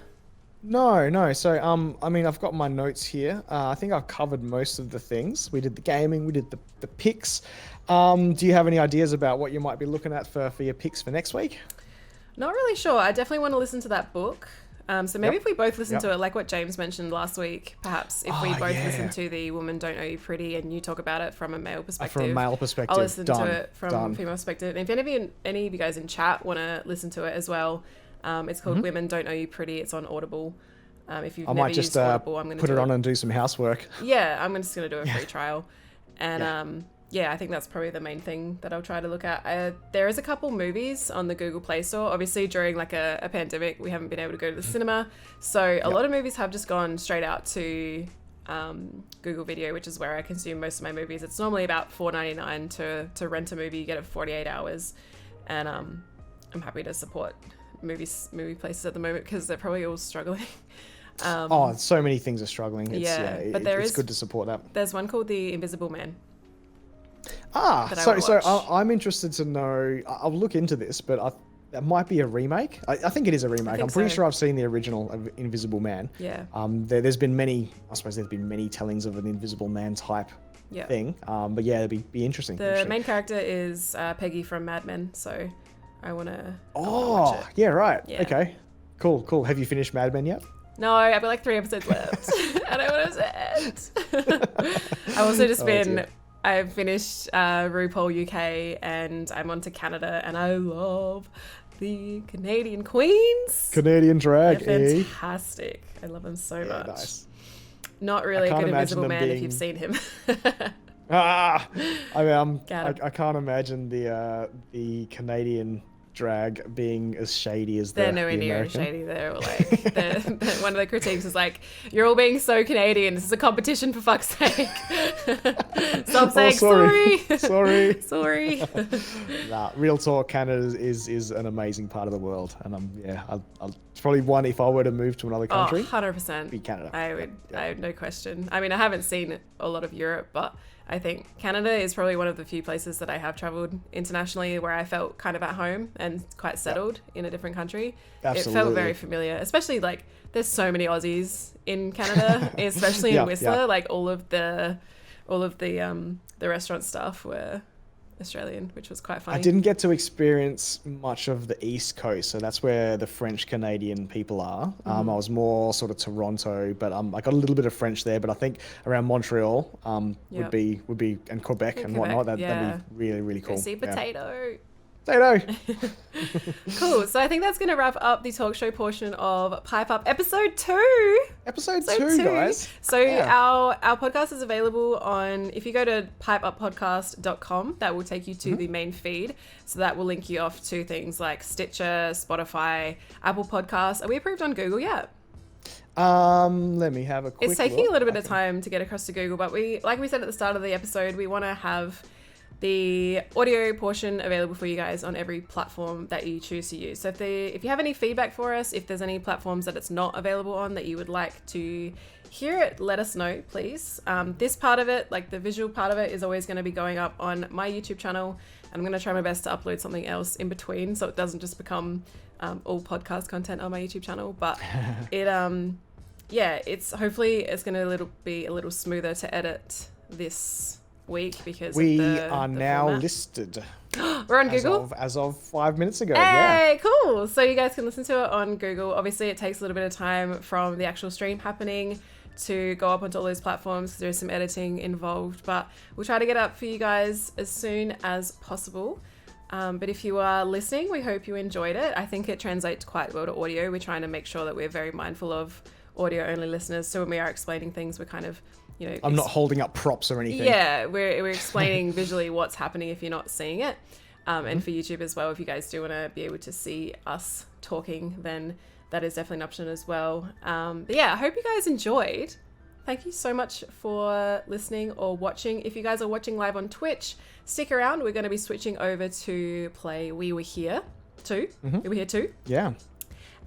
No. So, I mean, I've got my notes here. I think I've covered most of the things. We did the gaming, we did the picks. Do you have any ideas about what you might be looking at for your picks for next week? Not really sure. I definitely want to listen to that book. So maybe if we both listen to it, like what James mentioned last week, perhaps if we both listen to the Women Don't Know You Pretty and you talk about it from a male perspective. From a male perspective. I'll listen to it from a female perspective. And if any of you guys in chat want to listen to it as well, it's called Women Don't Know You Pretty. It's on Audible. If you've never used Audible, I'm going to put it on and do some housework. Yeah, I'm just going to do a free trial. And I think that's probably the main thing that I'll try to look at. There is a couple movies on the Google Play Store. Obviously, during like a pandemic, we haven't been able to go to the cinema. So a lot of movies have just gone straight out to Google Video, which is where I consume most of my movies. It's normally about $4.99 to rent a movie. You get it for 48 hours. And I'm happy to support movie places at the moment because they're probably all struggling. So many things are struggling. But it's good to support that. There's one called The Invisible Man. So I'm interested to know. I'll look into this, but that might be a remake. I think it is a remake. I'm pretty sure I've seen the original of Invisible Man. Yeah. There's been many tellings of an Invisible Man type thing. But yeah, it'd be interesting. The main character is Peggy from Mad Men, so I want to watch it. Yeah, right. Yeah. Okay. Cool. Have you finished Mad Men yet? No, I've got like 3 episodes left. I don't want to end. I've also just I've finished RuPaul UK and I'm on to Canada and I love the Canadian queans. Canadian drag. They're fantastic. I love them so much. Nice. Not really a good Invisible Man if you've seen him. I can't imagine the Canadian drag being as shady as they're nowhere near as shady. They're like one of the critiques is like, you're all being so Canadian, this is a competition for fuck's sake. Stop saying sorry. Nah, real talk, Canada is an amazing part of the world, and I'll probably one if I were to move to another country. 100% be Canada. I have no question. I mean, I haven't seen a lot of Europe, but I think Canada is probably one of the few places that I have traveled internationally where I felt kind of at home and quite settled in a different country. Absolutely. It felt very familiar, especially like there's so many Aussies in Canada, especially in Whistler. Like all of the restaurant stuff were Australian, which was quite funny. I didn't get to experience much of the East Coast, so that's where the French Canadian people are. I was more sort of Toronto, but I got a little bit of French there. But I think around Montreal would be and Quebec and whatnot. That'd be really, really cool. See potato. Potato. Cool. So I think that's going to wrap up the talk show portion of Pipe Up episode 2. Episode 2, guys. So our podcast is available on, if you go to pipeuppodcast.com, that will take you to the main feed. So that will link you off to things like Stitcher, Spotify, Apple Podcasts. Are we approved on Google yet? Let me have a quick It's taking look. a little bit of time to get across to Google, but like we said at the start of the episode, we want to have the audio portion available for you guys on every platform that you choose to use. So if you have any feedback for us, if there's any platforms that it's not available on that you would like to hear it, let us know, please. This part of it, like the visual part of it, is always going to be going up on my YouTube channel. I'm going to try my best to upload something else in between so it doesn't just become all podcast content on my YouTube channel. But it, it's hopefully it's going to be a little smoother to edit this week because we of are the now format. Listed. We're on Google? As of 5 minutes ago. Hey, cool. So you guys can listen to it on Google. Obviously, it takes a little bit of time from the actual stream happening to go up onto all those platforms because there's some editing involved. But we'll try to get up for you guys as soon as possible. But if you are listening, we hope you enjoyed it. I think it translates quite well to audio. We're trying to make sure that we're very mindful of audio-only listeners. So when we are explaining things, we're kind of, I'm not holding up props or anything. Yeah, we're explaining visually what's happening if you're not seeing it. And for YouTube as well, if you guys do want to be able to see us talking, then that is definitely an option as well. But yeah, I hope you guys enjoyed. Thank you so much for listening or watching. If you guys are watching live on Twitch, stick around. We're going to be switching over to play We Were Here 2. We Were Here 2. Yeah.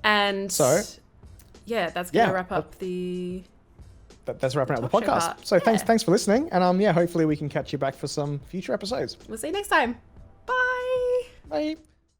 And so, yeah, that's going to wrap up that's wrapping up the podcast. So thanks for listening. And hopefully we can catch you back for some future episodes. We'll see you next time. Bye. Bye.